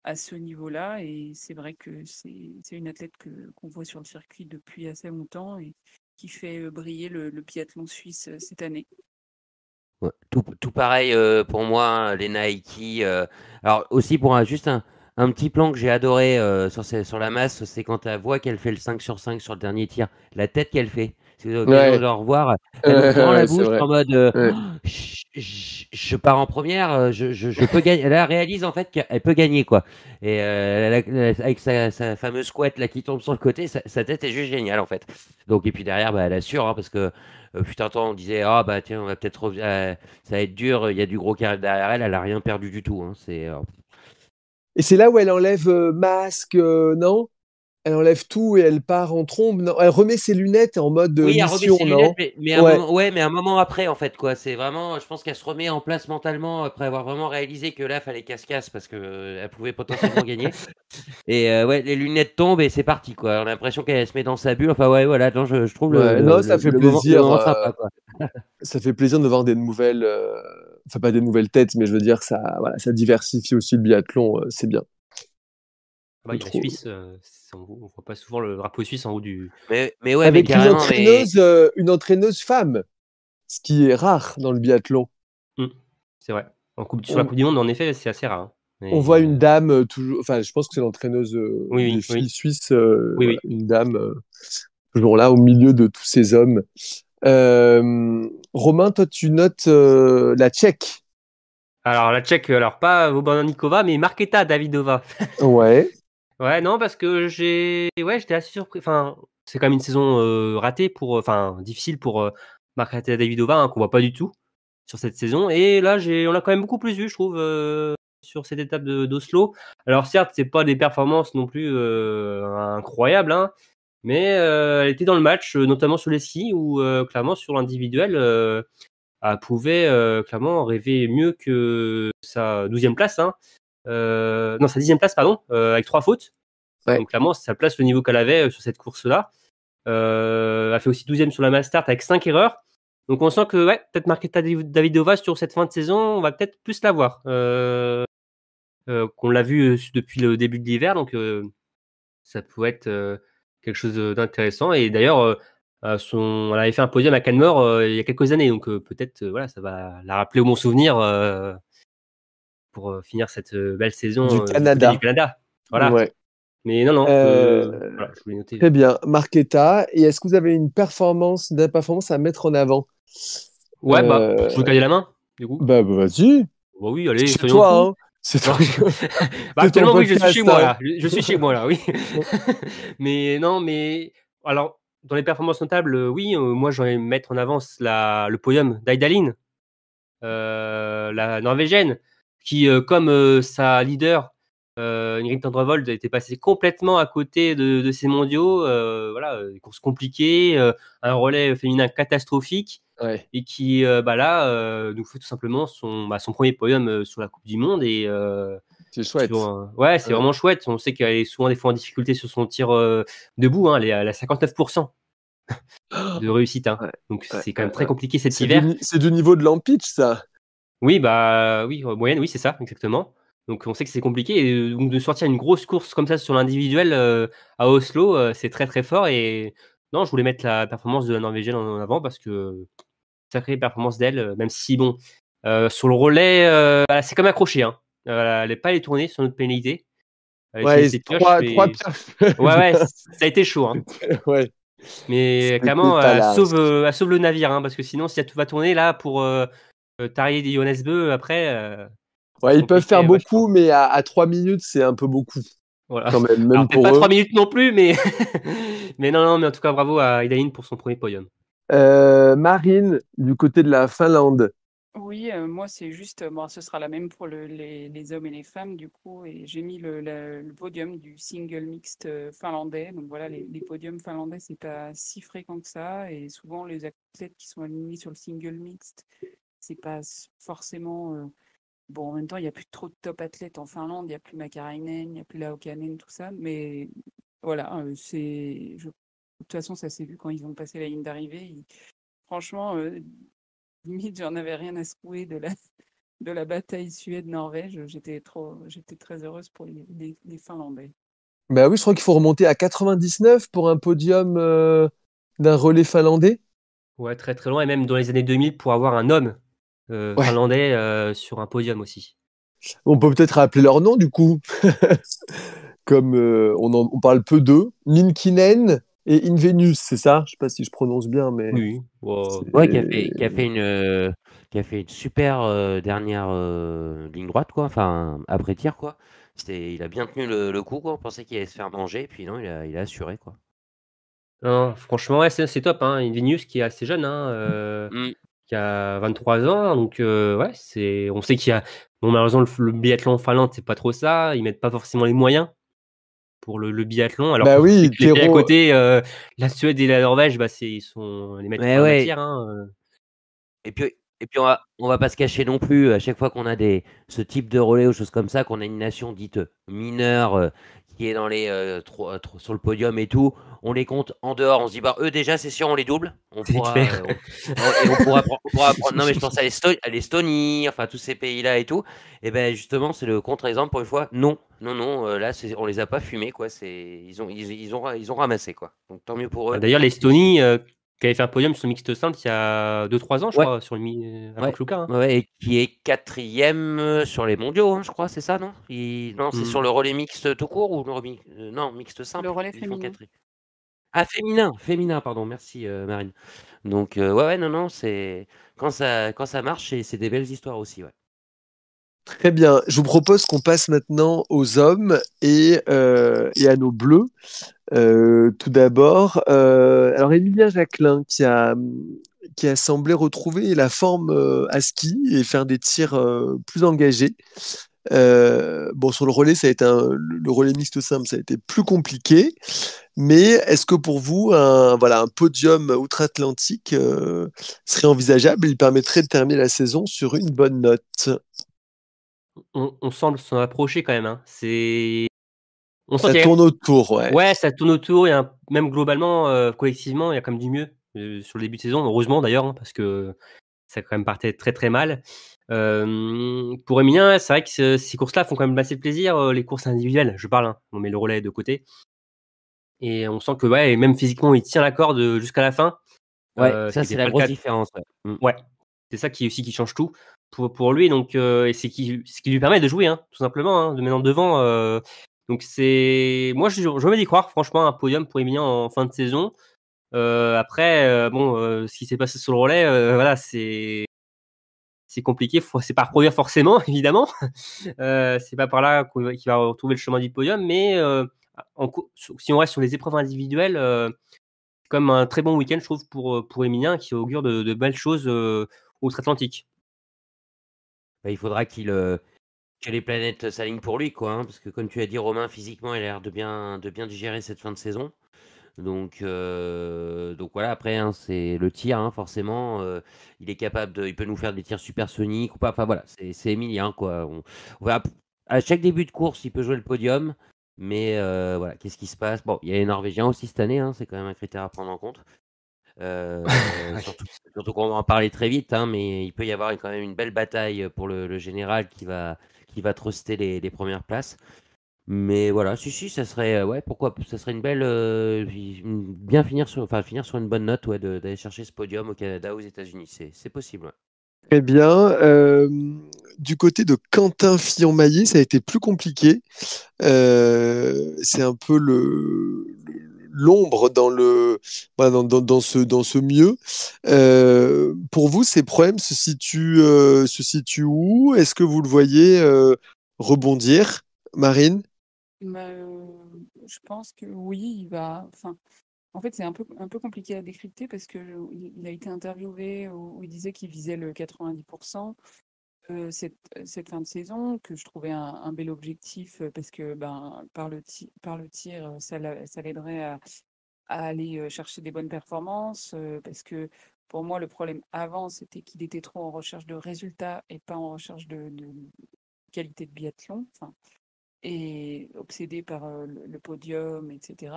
à ce niveau-là. Et c'est vrai que c'est une athlète qu'on voit sur le circuit depuis assez longtemps et qui fait briller le biathlon suisse cette année. Ouais, tout pareil pour moi, les Nike. Alors aussi pour juste un petit plan que j'ai adoré sur la masse, c'est quand elle voit qu'elle fait le 5 sur 5 sur le dernier tir, la tête qu'elle fait. Si vous avez l'occasion de le revoir, elle ouvre grand la bouche en mode je pars en première, je peux gagner. Elle réalise en fait qu'elle peut gagner quoi. Et avec sa fameuse couette là qui tombe sur le côté, sa tête est juste géniale en fait. Donc et puis derrière, elle assure parce que putain, on disait, ah bah tiens, on va peut-être ça va être dur, il y a du gros qui arrive derrière elle, elle a rien perdu du tout. Et c'est là où elle enlève masque, non? Elle enlève tout et elle part en trombe. Non, elle remet ses lunettes en mode Oui, elle remet mission, ses non? lunettes, mais un moment après, en fait, quoi. C'est vraiment, je pense qu'elle se remet en place mentalement après avoir vraiment réalisé que là, fallait qu'elle se casse parce qu'elle pouvait potentiellement gagner. Et les lunettes tombent et c'est parti, quoi. On a l'impression qu'elle se met dans sa bulle. Enfin, voilà, non, je trouve Non, ça fait le plaisir. moment sympa, quoi. Ça fait plaisir de voir des nouvelles, enfin pas des nouvelles têtes, mais je veux dire ça, voilà, ça diversifie aussi le biathlon, c'est bien. Il y a la Suisse, on voit pas souvent le drapeau suisse en haut du. Mais ouais, avec mais carrément, une entraîneuse femme, ce qui est rare dans le biathlon. C'est vrai. Sur la On, Coupe du Monde, en effet, c'est assez rare. Hein. on voit une dame toujours. Enfin, je pense que c'est l'entraîneuse des Oui, filles suisses, oui, voilà, oui. une dame toujours là au milieu de tous ces hommes. Romain, toi, tu notes la Tchèque. Alors, la Tchèque, alors pas Vobanikova, mais Markéta Davidova. Ouais. Ouais, non, parce que j'étais assez surpris. Enfin, c'est quand même une saison ratée difficile pour Markéta Davidova, hein, qu'on voit pas du tout sur cette saison. Et là, on l'a quand même beaucoup plus vu, je trouve, sur cette étape d'Oslo. Alors, certes, c'est pas des performances non plus incroyables, hein, mais elle était dans le match, notamment sur les skis, où clairement, sur l'individuel, elle pouvait clairement rêver mieux que sa 12e place, hein. Non, sa 10e place, pardon, avec 3 fautes. Ouais. Donc clairement, ça place le niveau qu'elle avait sur cette course-là. Elle fait aussi 12e sur la Mass Start avec 5 erreurs. Donc on sent que peut-être Markéta Davidova sur cette fin de saison, on va peut-être plus la voir. Qu'on l'a vu depuis le début de l'hiver. Donc ça peut être quelque chose d'intéressant. Et d'ailleurs, elle avait fait un podium à Canmore il y a quelques années. Donc peut-être voilà, ça va la rappeler au bon souvenir pour finir cette belle saison Du du côté Canada. du Canada. Voilà. Ouais. Mais non, voilà, je voulais noter. Très bien. Markéta. Et est-ce que vous avez une performance à mettre en avant? Ouais, je veux garder la main, du coup. Bah, vas-y. Bah oui, allez, C'est soyons toi, fous. hein. C'est Non. toi. Actuellement, oui, je suis podcast, chez moi, hein. là. Je suis chez moi, là, oui. Mais non, alors, dans les performances notables, oui, moi, j'aurais mettre en avant le podium d'Aidalin, la Norvégienne, qui, comme sa leader, Ingrid Tendrevold, était passée complètement à côté de ces mondiaux. Voilà, une course compliquée, un relais féminin catastrophique. Ouais. Et qui là nous fait tout simplement son premier podium sur la Coupe du Monde et C'est chouette. c'est vraiment chouette. On sait qu'elle est souvent des fois en difficulté sur son tir debout, hein, elle est à 59% de réussite, hein. Ouais. Donc c'est quand même très compliqué cet C'est hiver. c'est du niveau de l'Ampitch, ça. Oui, moyenne, oui, c'est ça, exactement. Donc on sait que c'est compliqué et donc de sortir une grosse course comme ça sur l'individuel à Oslo, c'est très très fort. Et non, je voulais mettre la performance de la Norvégienne en avant parce que sacrée performance d'elle, même si bon, sur le relais, elle s'est quand même accrochée, hein. Elle n'est pas allée tourner sur notre pénalité. Elle a Ouais, utilisé ses pioches, trois mais perfs. ouais, ça a été chaud, hein. Ouais. Mais clairement, elle sauve le navire, hein, parce que sinon, si tout va tourner là pour tarier des Johannes Bö après, Ouais, ils peuvent faire beaucoup, mais à 3 minutes, c'est un peu beaucoup. Voilà. Quand même Alors, peut-être pour pas eux. 3 minutes non plus, mais mais non, mais en tout cas, bravo à Idaline pour son premier podium. Marine, du côté de la Finlande. Oui, moi, c'est juste, ce sera la même pour les hommes et les femmes, du coup, et j'ai mis le podium du single mixte finlandais. Donc voilà, les podiums finlandais, c'est pas si fréquent que ça, et souvent, les athlètes qui sont alignés sur le single mixte, c'est pas forcément. Bon, en même temps, il n'y a plus trop de top athlètes en Finlande, il n'y a plus Makarainen, il n'y a plus Laukkanen, tout ça, mais voilà, de toute façon, ça s'est vu quand ils ont passé la ligne d'arrivée. Franchement, limite, j'en avais rien à secouer de la bataille Suède-Norvège. J'étais très heureuse pour les Finlandais. Bah oui, je crois qu'il faut remonter à 99 pour un podium d'un relais finlandais. Ouais, très très loin, et même dans les années 2000 pour avoir un homme finlandais sur un podium aussi. On peut peut-être rappeler leur nom du coup. Comme on parle peu d'eux. Minkinen et Invenus, c'est ça? Je sais pas si je prononce bien, mais. Oui. Ouais, qui a fait une super dernière ligne droite, quoi. Enfin, après tir, quoi. Il a bien tenu le coup, quoi. On pensait qu'il allait se faire manger, puis non, il a assuré, quoi. Non, franchement, ouais, c'est top, hein. Invenius qui est assez jeune, hein, qui a 23 ans. Donc, ouais, on sait qu'il y a. Bon, malheureusement, le biathlon en Finlande, c'est pas trop ça. Ils mettent pas forcément les moyens pour le biathlon. Alors Bah que oui, les pays à Théro. côté, la Suède et la Norvège, ils sont les maîtres Mais en la ouais. matière, hein. Et puis on va pas se cacher non plus, à chaque fois qu'on a ce type de relais ou choses comme ça, qu'on a une nation dite mineure qui est dans les sur le podium et tout, on les compte en dehors. On se dit, bah, eux déjà, c'est sûr, on les double. On pourra prendre. Non, mais je pense à l'Estonie, enfin, tous ces pays-là et tout. Et ben justement, c'est le contre-exemple pour une fois. Non, là, on les a pas fumés, quoi. Ils ont ramassé, quoi. Donc tant mieux pour eux. D'ailleurs, l'Estonie, qui avait fait un podium sur le mixte simple il y a 2-3 ans, je Ouais, crois, sur à ouais, Pokljuka, hein. ouais, et qui est 4e sur les mondiaux, hein, je crois, c'est ça, non? Non, c'est sur Mmh. le relais mixte tout court ou non, mixte Le simple, relais ils font féminin. 4. Ah, féminin, pardon, merci Marine. Donc, ouais, ouais, non, non, c'est quand ça marche, c'est des belles histoires aussi, ouais. Très bien. Je vous propose qu'on passe maintenant aux hommes et à nos bleus. Tout d'abord, alors Émilien Jacquelin qui a semblé retrouver la forme à ski et faire des tirs plus engagés. Bon, sur le relais, le relais mixte simple, ça a été plus compliqué. Mais est-ce que pour vous, un podium outre-Atlantique serait envisageable? Il permettrait de terminer la saison sur une bonne note. On semble s'en approcher quand même, hein. On sent Ça qu'il y a tourne autour, ouais. ouais, ça tourne autour, il y a même globalement, collectivement, il y a quand même du mieux, sur le début de saison. Heureusement d'ailleurs, hein, parce que ça quand même partait très, très mal. Pour Emilien, c'est vrai que ces courses-là font quand même assez plaisir, les courses individuelles, je parle, hein. On met le relais de côté et on sent que, ouais, et même physiquement, il tient la corde, jusqu'à la fin, Ouais, ce ça, qui c'est était la pas le grosse cas. différence, ouais. Ouais, c'est ça qui change tout pour lui, donc et ce qui lui permet de jouer, hein, tout simplement, hein, de mettre en devant, donc moi j'ai envie d'y croire franchement, un podium pour Emilien en fin de saison. Après, bon, ce qui s'est passé sur le relais, voilà, c'est compliqué, c'est pas à reproduire forcément évidemment. C'est pas par là qu'il va retrouver le chemin du podium, mais si on reste sur les épreuves individuelles, c'est comme un très bon week-end je trouve pour Emilien qui augure de belles choses, outre-Atlantique. Bah, il faudra que les planètes s'alignent pour lui, quoi, hein, parce que comme tu as dit, Romain, physiquement, il a l'air de bien digérer cette fin de saison. Donc voilà, après, hein, c'est le tir, hein, forcément. Il peut nous faire des tirs supersoniques ou pas. Enfin voilà, c'est Emilien, quoi. On va, à chaque début de course, il peut jouer le podium. Mais voilà, qu'est-ce qui se passe? Bon, il y a les Norvégiens aussi cette année, hein, c'est quand même un critère à prendre en compte. Surtout qu'on va en parler très vite, hein, mais il peut y avoir quand même une belle bataille pour le général qui va truster les premières places. Mais voilà, si, ça serait, ouais, pourquoi, ça serait une belle, finir sur une bonne note, ouais, d'aller chercher ce podium au Canada, aux États-Unis, c'est possible, ouais. Très bien. Du côté de Quentin Fillon-Maillet, ça a été plus compliqué. C'est un peu l'ombre voilà, dans ce mieux. Pour vous, ces problèmes se situent où? Est-ce que vous le voyez rebondir, Marine? Bah, je pense que oui, enfin, en fait, c'est un peu compliqué à décrypter parce que il a été interviewé où il disait qu'il visait le 90%, cette fin de saison, que je trouvais un bel objectif, parce que ben, par le tir, ça l'aiderait à aller chercher des bonnes performances, parce que pour moi, le problème avant, c'était qu'il était trop en recherche de résultats et pas en recherche de qualité de biathlon. Enfin, et obsédé par le podium, etc.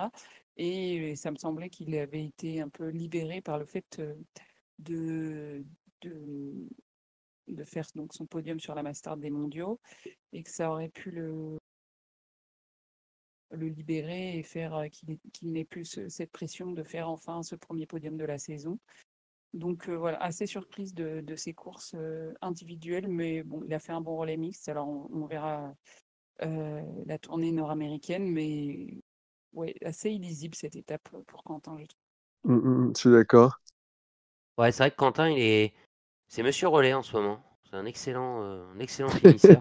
Et ça me semblait qu'il avait été un peu libéré par le fait de, de, de faire donc son podium sur la Mastart des mondiaux et que ça aurait pu le libérer et faire qu'il n'ait plus cette pression de faire enfin ce premier podium de la saison. Donc voilà, assez surprise de ses courses individuelles, mais bon, il a fait un bon relais mixte, alors on verra la tournée nord-américaine, mais ouais, assez illisible cette étape pour Quentin, je trouve. Je suis d'accord. Ouais, c'est vrai que Quentin, c'est Monsieur Relais en ce moment. C'est un excellent finisseur.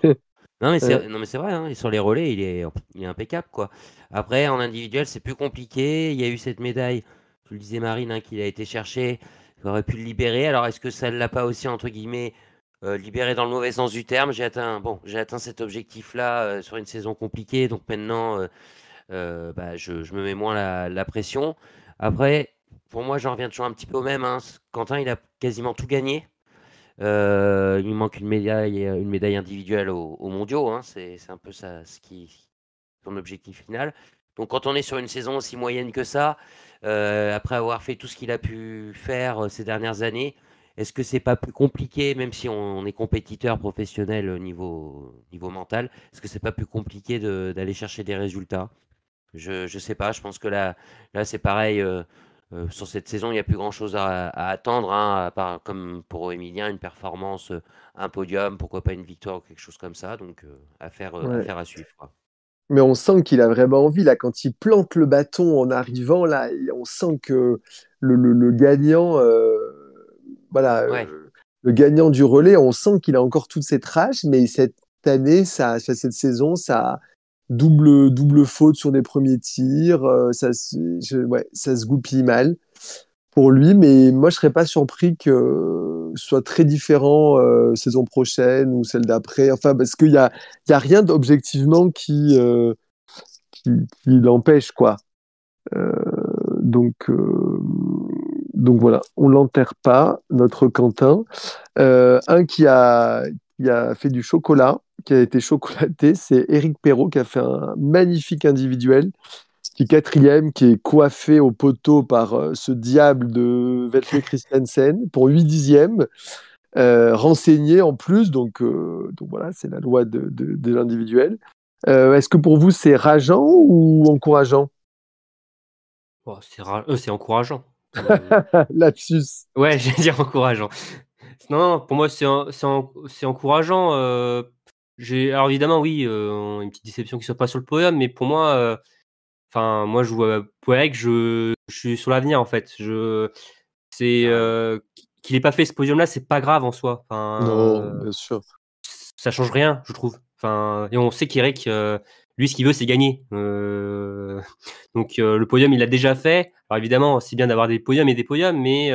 Non, mais Euh, c'est vrai, hein, et sur les relais, il est impeccable, quoi. Après, en individuel, c'est plus compliqué. Il y a eu cette médaille, tu le disais, Marine, hein, qu'il a été chercher, qui aurait pu le libérer. Alors, est-ce que ça ne l'a pas aussi, entre guillemets, libéré dans le mauvais sens du terme? J'ai atteint cet objectif-là sur une saison compliquée. Donc maintenant, bah, je me mets moins la pression. Après, pour moi, j'en reviens toujours un petit peu au même, hein. Quentin, il a quasiment tout gagné. Il manque une médaille individuelle aux mondiaux, hein. C'est un peu ça, son objectif final. Donc, quand on est sur une saison aussi moyenne que ça, après avoir fait tout ce qu'il a pu faire ces dernières années, est-ce que c'est pas plus compliqué, même si on est compétiteur professionnel au niveau mental, est-ce que c'est pas plus compliqué d'aller chercher des résultats? Je sais pas. Je pense que là c'est pareil. sur cette saison, il n'y a plus grand-chose à attendre, hein, à part, comme pour Emilien, une performance, un podium, pourquoi pas une victoire ou quelque chose comme ça. Donc, Ouais. à suivre, quoi. Mais on sent qu'il a vraiment envie, là, quand il plante le bâton en arrivant, là, on sent que le gagnant, voilà, Ouais, le gagnant du relais, on sent qu'il a encore toute cette rage, mais cette année, cette saison, ça double faute sur les premiers tirs, ouais, ça se goupille mal pour lui, mais moi, je serais pas surpris que ce soit très différent saison prochaine ou celle d'après. Enfin, parce il y a rien d'objectivement qui, qui l'empêche, quoi. Euh, donc, euh, donc voilà, on l'enterre pas, notre Quentin. Qui a fait du chocolat, qui a été chocolaté, c'est Eric Perrault qui a fait un magnifique individuel qui est quatrième, qui est coiffé au poteau par ce diable de Vetley Christensen pour 8 dixièmes, renseigné en plus. Donc voilà, c'est la loi de l'individuel. Est-ce que pour vous, c'est rageant ou encourageant? Oh, c'est encourageant. Mmh. Lapsus. Ouais, j'allais dire encourageant. Non, non, pour moi, c'est encourageant, alors évidemment, oui, une petite déception qu'il soit pas sur le podium, mais pour moi, enfin, moi, je vois Pouareg, je suis sur l'avenir, en fait. C'est, carrément. qu'il ait pas fait ce podium-là, c'est pas grave en soi. Enfin, Non, bien sûr. ça change rien, je trouve. Enfin, et on sait qu'Eric, lui, ce qu'il veut, c'est gagner. Donc, le podium, il l'a déjà fait. Alors évidemment, c'est bien d'avoir des podiums et des podiums, mais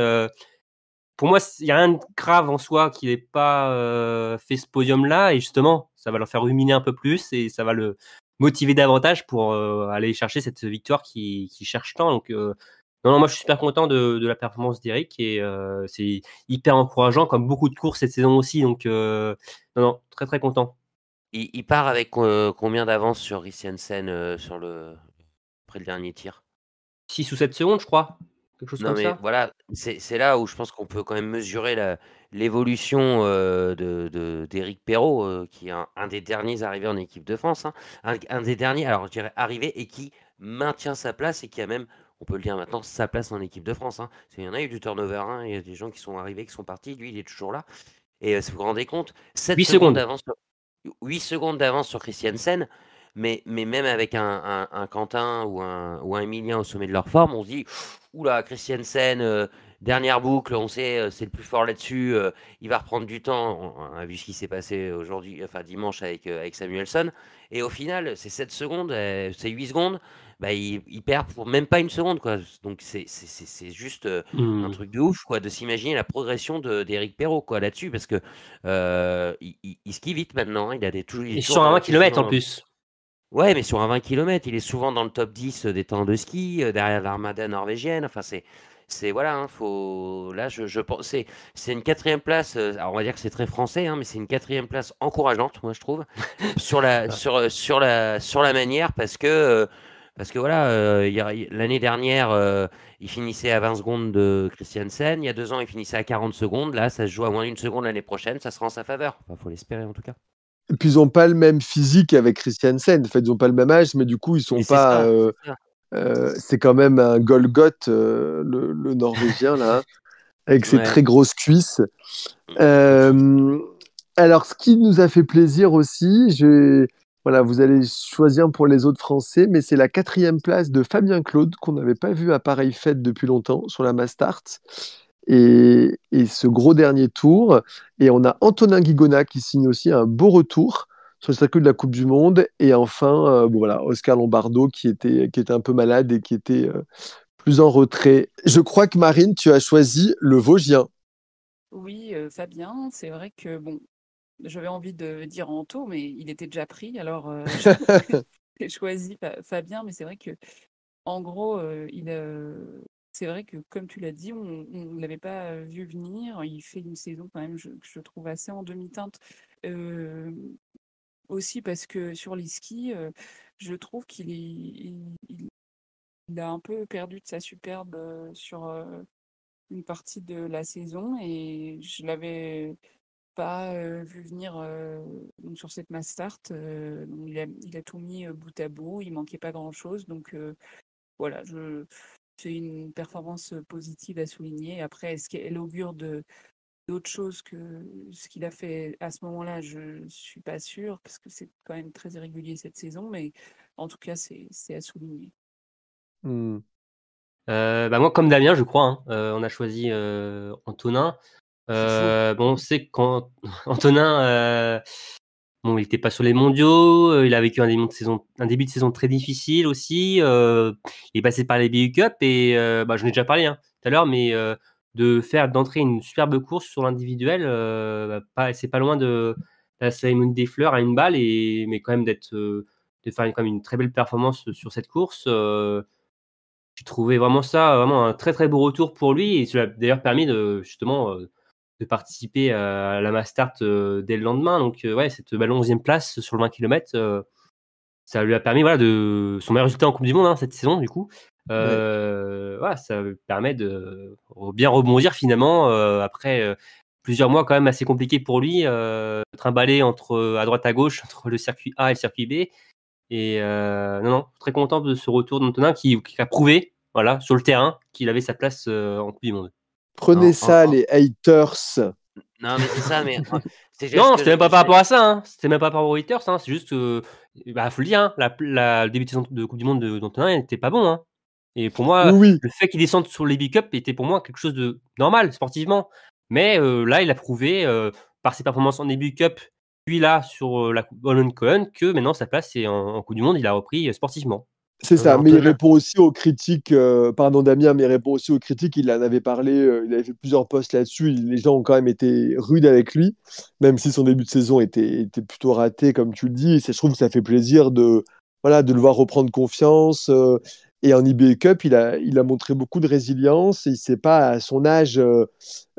pour moi, il y a rien de grave en soi qu'il ait pas fait ce podium-là, et justement, ça va le faire ruminer un peu plus et ça va le motiver davantage pour aller chercher cette victoire qui cherche tant. Donc, non, non, moi, je suis super content de la performance d'Eric, et c'est hyper encourageant, comme beaucoup de courses cette saison aussi. Donc, non, non, très très content. Il part avec combien d'avance sur Christiansen après le dernier tir? 6 ou 7 secondes, je crois, quelque chose Non, comme mais ça. voilà, c'est là où je pense qu'on peut quand même mesurer l'évolution d'Éric Perrault, qui est un des derniers arrivés en équipe de France, hein. Un des derniers, alors je dirais arrivé, et qui maintient sa place et qui a même, on peut le dire maintenant, sa place en équipe de France, hein. Parce qu'il y en a eu du turnover, hein. Il y a des gens qui sont arrivés, qui sont partis. Lui, il est toujours là. Et si vous vous rendez compte, 7 8 secondes secondes. d'avance, 8 secondes d'avance sur Christiansen, mais même avec un Quentin ou un Emilien au sommet de leur forme, on se dit, oula, Christiansen, dernière boucle, on sait, c'est le plus fort là-dessus, il va reprendre du temps. On a vu ce qui s'est passé aujourd'hui, enfin dimanche avec Samuelson. Et au final, c'est 7 secondes, c'est 8 secondes, bah, il perd pour même pas une seconde, quoi. Donc c'est juste un Mmh. truc de ouf, quoi, de s'imaginer la progression d'Éric Perrault, quoi, là-dessus, parce que il skie vite maintenant, hein. Il Et est toujours sur un 20 km quasiment en dans le... plus. Ouais, mais sur un 20 km, il est souvent dans le top 10 des temps de ski, derrière l'armada norvégienne. Enfin, voilà, hein, là, je pense, c'est une quatrième place. Alors, on va dire que c'est très français, hein, mais c'est une quatrième place encourageante, moi, je trouve, sur la manière, parce que voilà, l'année dernière, il finissait à 20 secondes de Christiansen. Il y a 2 ans, il finissait à 40 secondes. Là, ça se joue à moins d'une seconde l'année prochaine. Ça sera en sa faveur. Enfin, faut l'espérer, en tout cas. Et puis ils n'ont pas le même physique avec Christiansen. En fait, ils n'ont pas le même âge, mais du coup, ils Mais sont c'est pas. ça, c'est ça. C'est quand même un Golgoth, le Norvégien, là, avec ses Ouais. très grosses cuisses. Magnifique. Euh, alors, ce qui nous a fait plaisir aussi, voilà, vous allez choisir pour les autres Français, mais c'est la quatrième place de Fabien Claude, qu'on n'avait pas vu à pareille fête depuis longtemps sur la Mastart. Et ce gros dernier tour. Et on a Antonin Guigona qui signe aussi un beau retour sur le circuit de la Coupe du Monde. Et enfin, bon, voilà, Oscar Lombardo qui était un peu malade et qui était plus en retrait. Je crois que Marine, tu as choisi le Vosgien. Oui, Fabien, c'est vrai que bon, j'avais envie de dire Anto, mais il était déjà pris, alors j'ai choisi Fabien, mais c'est vrai que en gros, c'est vrai que comme tu l'as dit, on ne l'avait pas vu venir. Il fait une saison quand même, que je trouve assez en demi-teinte. Euh, Aussi parce que sur les skis, je trouve il a un peu perdu de sa superbe sur une partie de la saison, et je l'avais pas vu venir donc sur cette mass start. Il a tout mis bout à bout, il manquait pas grand-chose. Donc voilà, c'est une performance positive à souligner. Après, est-ce qu'elle augure d'autres choses que ce qu'il a fait à ce moment-là? Je ne suis pas sûre, parce que c'est quand même très irrégulier cette saison, mais en tout cas, c'est à souligner. Moi, comme Damien, je crois, hein, on a choisi Antonin. On sait quand Antonin, il n'était pas sur les mondiaux, il a vécu un début de saison très difficile aussi. Il est passé par les BU Cup et j'en ai déjà parlé tout à l'heure, mais d'entrer une superbe course sur l'individuel, c'est pas loin de la cérémonie des fleurs à une balle, mais quand même de faire quand même une très belle performance sur cette course. J'ai trouvé vraiment ça vraiment un très très beau retour pour lui, et ça lui a d'ailleurs permis de participer à la Mass Start dès le lendemain. Donc cette belle 11e place sur le 20 km, ça lui a permis de son meilleur résultat en Coupe du Monde cette saison du coup. Ça lui permet de bien rebondir finalement après plusieurs mois quand même assez compliqués pour lui, trimballer à droite à gauche entre le circuit A et le circuit B. Et très content de ce retour d'Antonin qui a prouvé sur le terrain qu'il avait sa place en Coupe du Monde. Prenez ça, les haters. Non, mais c'est ça, mais non, c'était même pas par rapport à ça, hein. C'était même pas par rapport aux haters, hein. C'est juste que, faut le dire, hein, le début de saison de Coupe du Monde d'Antonin n'était pas bon, hein. Et pour moi, Oui. le fait qu'il descende sur les Big Cup était pour moi quelque chose de normal sportivement. Mais là, il a prouvé par ses performances en début Cup, puis là sur la Coupe Colonne, que maintenant sa place c'est en Coupe du Monde, il a repris sportivement. C'est ça, mais il répond aussi aux critiques, pardon Damien, mais il répond aussi aux critiques, il en avait parlé, il avait fait plusieurs posts là-dessus, les gens ont quand même été rudes avec lui, même si son début de saison était plutôt raté, comme tu le dis, et je trouve que ça fait plaisir de le voir reprendre confiance, et en IBA Cup, il a montré beaucoup de résilience, et il s'est pas, à son âge,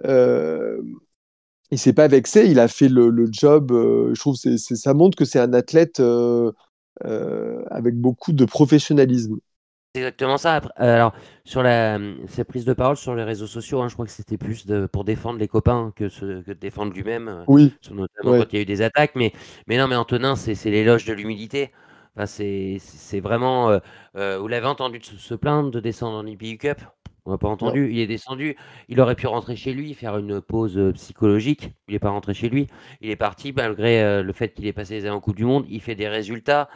il s'est pas vexé, il a fait le job, je trouve que ça montre que c'est un athlète avec beaucoup de professionnalisme. C'est exactement ça. Alors, sur ses prises de parole sur les réseaux sociaux, je crois que c'était plus pour défendre les copains que de défendre lui-même, oui. Notamment quand il y a eu des attaques. Mais non, mais Antonin, c'est l'éloge de l'humilité. Enfin, c'est vraiment... vous l'avez entendu se plaindre de descendre en IBU Cup? On n'a pas entendu. Non. Il est descendu. Il aurait pu rentrer chez lui, faire une pause psychologique. Il n'est pas rentré chez lui. Il est parti malgré le fait qu'il ait passé les années en Coupe du Monde. Il fait des résultats.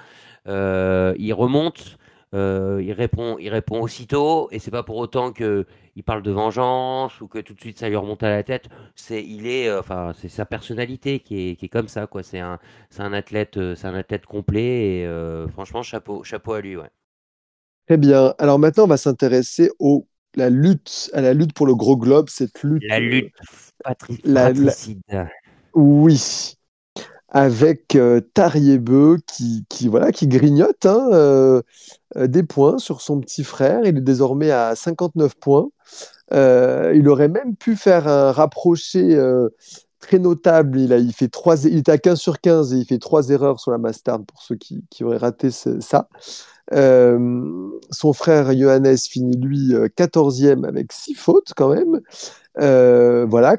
Il remonte. Il répond aussitôt, et c'est pas pour autant que il parle de vengeance ou que tout de suite ça lui remonte à la tête. C'est sa personnalité qui est comme ça, quoi. C'est un athlète complet, et franchement chapeau à lui, ouais. Très bien. Alors maintenant on va s'intéresser à la lutte pour le gros globe, cette lutte. La lutte fratricide. Oui. Avec Tariebeu qui grignote des points sur son petit frère. Il est désormais à 59 points. Il aurait même pu faire un rapproché très notable. Il était à 15 sur 15 et il fait 3 erreurs sur la Mass Start pour ceux qui auraient raté ça. Son frère Johannes finit lui 14e avec 6 fautes quand même.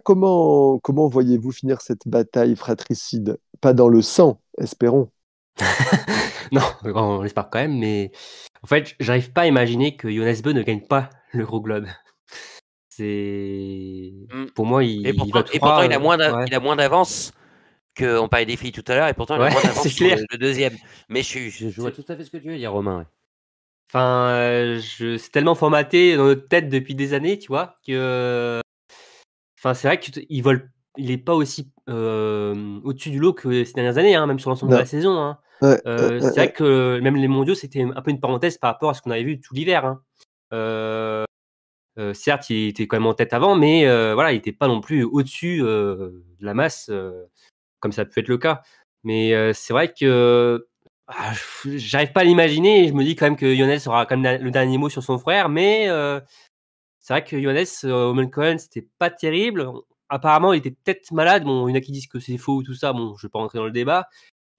Comment voyez-vous finir cette bataille fratricide? Pas dans le sang, espérons. Non, on l'espère quand même, mais en fait, j'arrive pas à imaginer que Johannes Beu ne gagne pas le Gros Globe. Pour moi, pourtant, il a moins d'avance qu'on parlait des filles tout à l'heure, et pourtant il a moins d'avance sur le deuxième. Mais je vois tout à fait ce que tu veux dire, Romain. Ouais. Enfin, c'est tellement formaté dans notre tête depuis des années, tu vois, que c'est vrai qu'il est pas aussi au-dessus du lot que ces dernières années, même sur l'ensemble de la saison. C'est vrai que même les mondiaux, c'était un peu une parenthèse par rapport à ce qu'on avait vu tout l'hiver. Certes, il était quand même en tête avant, mais il n'était pas non plus au-dessus de la masse, comme ça peut être le cas. Mais c'est vrai que j'arrive pas à l'imaginer, et je me dis quand même que Johannes aura quand même le dernier mot sur son frère, mais c'est vrai que Johannes au Mulcohen, c'était pas terrible. Apparemment, il était peut-être malade. Bon, il y en a qui disent que c'est faux ou tout ça. Bon, je vais pas rentrer dans le débat,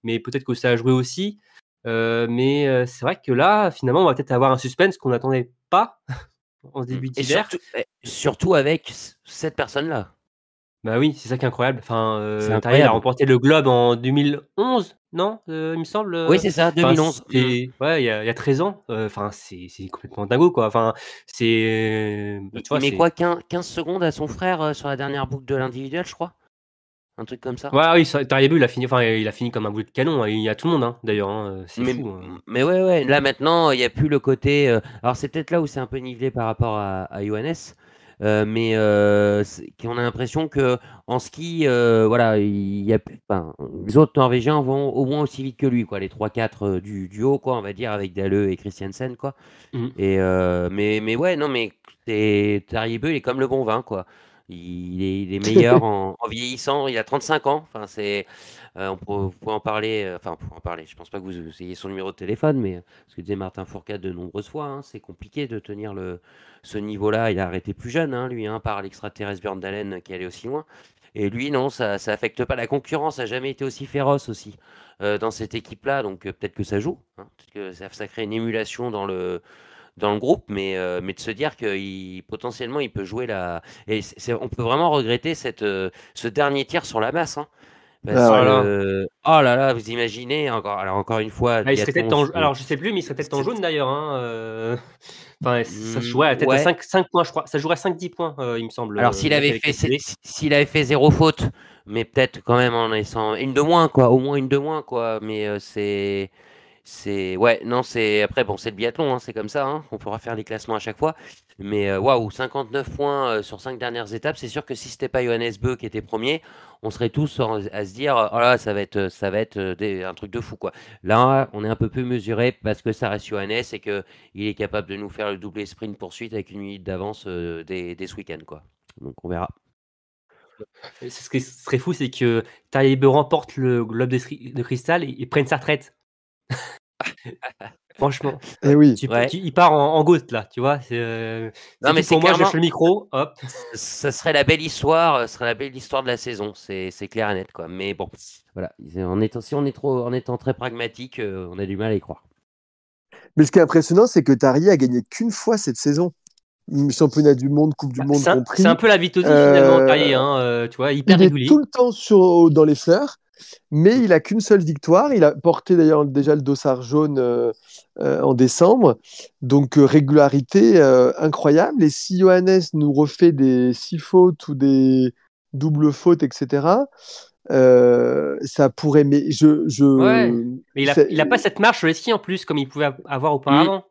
mais peut-être que ça a joué aussi. Mais c'est vrai que là, finalement, on va peut-être avoir un suspense qu'on n'attendait pas en début d'hiver. Surtout avec cette personne-là. Bah oui, c'est ça qui est incroyable. Enfin, C'est Tarier, il a incroyable. remporté le Globe en 2011, non? Il me semble. Oui, c'est ça, Enfin, 2011. ouais, il y a 13 ans. Enfin, c'est complètement dingo, quoi. Enfin, c'est, bah, Il, tu il vois, met c'est. quoi, 15 secondes à son frère sur la dernière boucle de l'individuel, je crois. Un truc comme ça. Ouais, oui, Tarier, il a fini. Enfin, il a fini comme un boulet de canon. Il y a tout le monde, hein, d'ailleurs. Hein, c'est Mais, fou. Hein. mais ouais, là maintenant, il n'y a plus le côté. Alors, c'est peut-être là où c'est un peu nivelé par rapport à Johannes. Mais qu'on a l'impression que en ski, voilà, il y a plus. Enfin, les autres Norvégiens vont au moins aussi vite que lui, quoi. Les 3-4 du haut, quoi, on va dire, avec Dalleux et Christiansen, quoi. Mhm. Et mais ouais, non, mais c'est Tariebeu, il est comme le bon vin, quoi. Il est meilleur en vieillissant. Il a 35 ans. Enfin, vous pouvez en parler. Enfin, pour en parler. Je pense pas que vous ayez son numéro de téléphone, mais ce que disait Martin Fourcade de nombreuses fois, hein, c'est compliqué de tenir ce niveau-là. Il a arrêté plus jeune, hein, lui, hein, par l'extraterrestre Björn Dalen qui allait aussi loin. Et lui, non, ça affecte pas la concurrence. Ça n'a jamais été aussi féroce aussi dans cette équipe-là. Donc peut-être que ça joue. Hein, peut-être que ça crée une émulation dans le groupe, mais de se dire que potentiellement il peut jouer la. Et on peut vraiment regretter ce dernier tir sur la masse. Hein, parce Oh Ah ouais. là là. que. Oh là là, vous imaginez, encore une fois, Ah, il serait peut-être biathlon, en. Alors, je sais plus, mais il serait peut-être en jaune d'ailleurs. Hein, Enfin, ça se jouerait peut-être à Ouais. 5 points, je crois. Ça jouerait à 5-10 points, il me semble. Alors s'il Là, avait j'avais fait, calculé. s'il avait fait zéro faute, mais peut-être quand même en laissant une de moins, quoi, au moins une de moins, quoi. Mais ouais, non, après, bon, c'est le biathlon, hein, c'est comme ça, hein, on pourra faire les classements à chaque fois. Mais waouh, 59 points sur 5 dernières étapes, c'est sûr que si c'était pas Johannes Beu qui était premier, on serait tous à se dire, oh là, ça va être un truc de fou, quoi. Là, on est un peu plus mesuré parce que ça reste Johannes et que il est capable de nous faire le doublé sprint poursuite avec une minute d'avance dès ce week-end, quoi. Donc on verra. Et ce qui serait fou, c'est que Taribe remporte le Globe de Cristal et prenne sa retraite. Franchement. Eh oui. Ouais. Il part en ghost, là, tu vois. Non, C'est mais tout c'est pour moi, je lâche clairement, le micro, hop. ça serait la belle histoire, ce serait la belle histoire de la saison, c'est clair et net, quoi. Mais bon, voilà, si on est trop, en étant très pragmatique, on a du mal à y croire. Mais ce qui est impressionnant, c'est que Tari a gagné qu'une fois cette saison. Championnat du monde, Coupe du Bah, monde c'est un compris. peu la Vitosi, finalement, Tarier, Euh, hein, tu vois, hyper il est tout régulier. le temps dans les fleurs, mais il a qu'une seule victoire. Il a porté d'ailleurs déjà le dossard jaune en décembre. Donc régularité incroyable. Et si Johannes nous refait des 6 fautes ou des doubles fautes, etc., ça pourrait. Mais Ouais. Mais il a pas c'est- cette marche sur les skis, en plus, comme il pouvait avoir Mm, auparavant.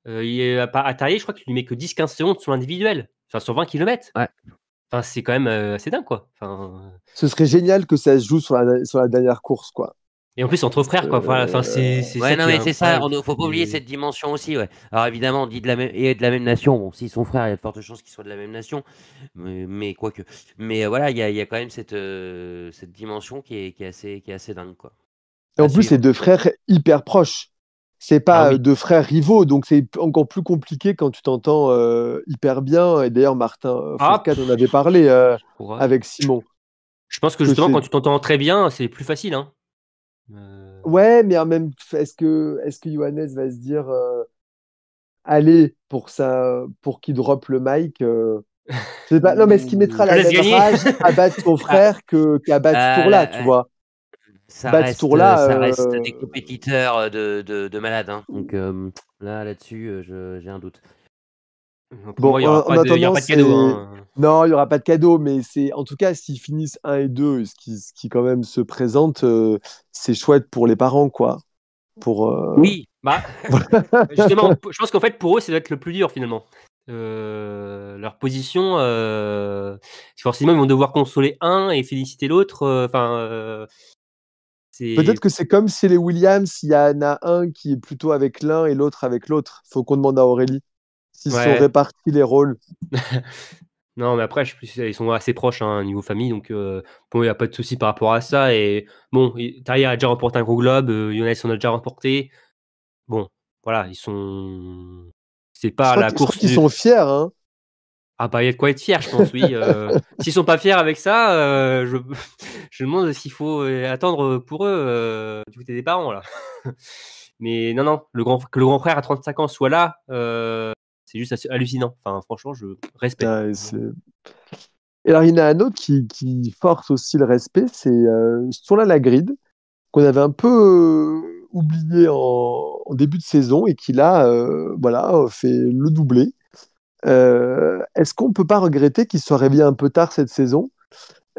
À Tarier, je crois qu'il lui met que 10-15 secondes sur l'individuel. Enfin, sur 20 km. ouais. Enfin, c'est quand même assez dingue, quoi. Enfin, ce serait génial que ça se joue sur la dernière course, quoi. et en plus, entre frères, quoi. Enfin, c'est Ouais, ça non, qui est mais c'est ça, incroyable. faut pas oublier cette dimension aussi, ouais. Alors évidemment, on dit de la même nation, bon, si son frère, il y a de fortes chances qu'il soit de la même nation, mais quoique. Mais voilà, il y a quand même cette dimension qui est assez dingue, quoi. Et À en plus, c'est suivre. deux frères hyper proches. C'est Ah pas oui. deux frères rivaux, donc c'est encore plus compliqué quand tu t'entends hyper bien. Et d'ailleurs, Martin Ah, Fourcade en avait parlé ouais. avec Simon. Je pense que Que justement, c'est quand tu t'entends très bien, c'est plus facile, hein. ouais, mais en même est-ce que Johannes va se dire allez pour qu'il droppe le mic je sais pas. Non, mais est-ce qu'il mettra Je la laisse même gagner. rage à battre son Ah, frère qu'à battre ce tour-là, tu ouais. vois? Battre ce tour-là, Ça reste des compétiteurs de malades, hein. Donc là-dessus, j'ai un doute. Pour bon, moi, en il y aura attendant, pas de cadeau, c'est. hein. Non, il n'y aura pas de cadeau, mais c'est en tout cas, s'ils finissent 1 et 2, ce qui quand même se présente, c'est chouette pour les parents, quoi. Pour, Oui, Bah, justement, je pense qu'en fait, pour eux, ça doit être le plus dur, finalement. Leur position, forcément, ils vont devoir consoler un et féliciter l'autre. Enfin, Peut-être c'est. que c'est comme si les Williams, il y en a un qui est plutôt avec l'un et l'autre avec l'autre. Faut qu'on demande à Aurélie s'ils sont Ouais. répartis les rôles. Non, mais après, ils sont assez proches, hein, niveau famille, donc pour eux, il n'y a pas de souci par rapport à ça. Et bon, Tarier a déjà remporté un gros globe, Younes en a déjà remporté. Bon, voilà, ils sont. C'est pas la Je crois course qu'ils de. sont fiers, hein. Ah bah, il y a de quoi être fier, je pense, oui. S'ils sont pas fiers avec ça, je me demande s'il faut attendre pour eux du côté des parents, là. Mais non, que le grand frère à 35 ans soit là, c'est juste hallucinant. Enfin, franchement, je respecte. Ouais, Et alors, il y en a un autre qui force aussi le respect, c'est Sturla Lagrid, qu'on avait un peu oublié en début de saison et qui là, voilà, fait le doublé. Est-ce qu'on peut pas regretter qu'il soit réveillé un peu tard cette saison?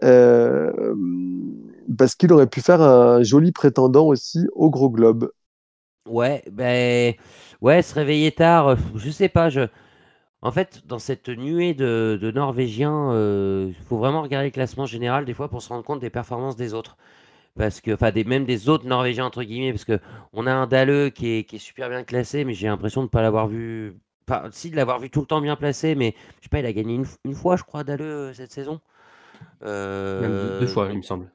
Euh, Parce qu'il aurait pu faire un joli prétendant aussi au Gros Globe. Ouais, ouais, se réveiller tard, je sais pas. En fait, dans cette nuée de Norvégiens, il faut vraiment regarder le classement général des fois pour se rendre compte des performances des autres. Parce que, enfin, même des autres Norvégiens, entre guillemets, parce que on a un Dalleux qui est super bien classé, mais j'ai l'impression de ne pas l'avoir vu. Si, de l'avoir vu tout le temps bien placé, mais je sais pas, il a gagné une fois, je crois, Dalleux cette saison. Même deux fois, il Donc, me semble.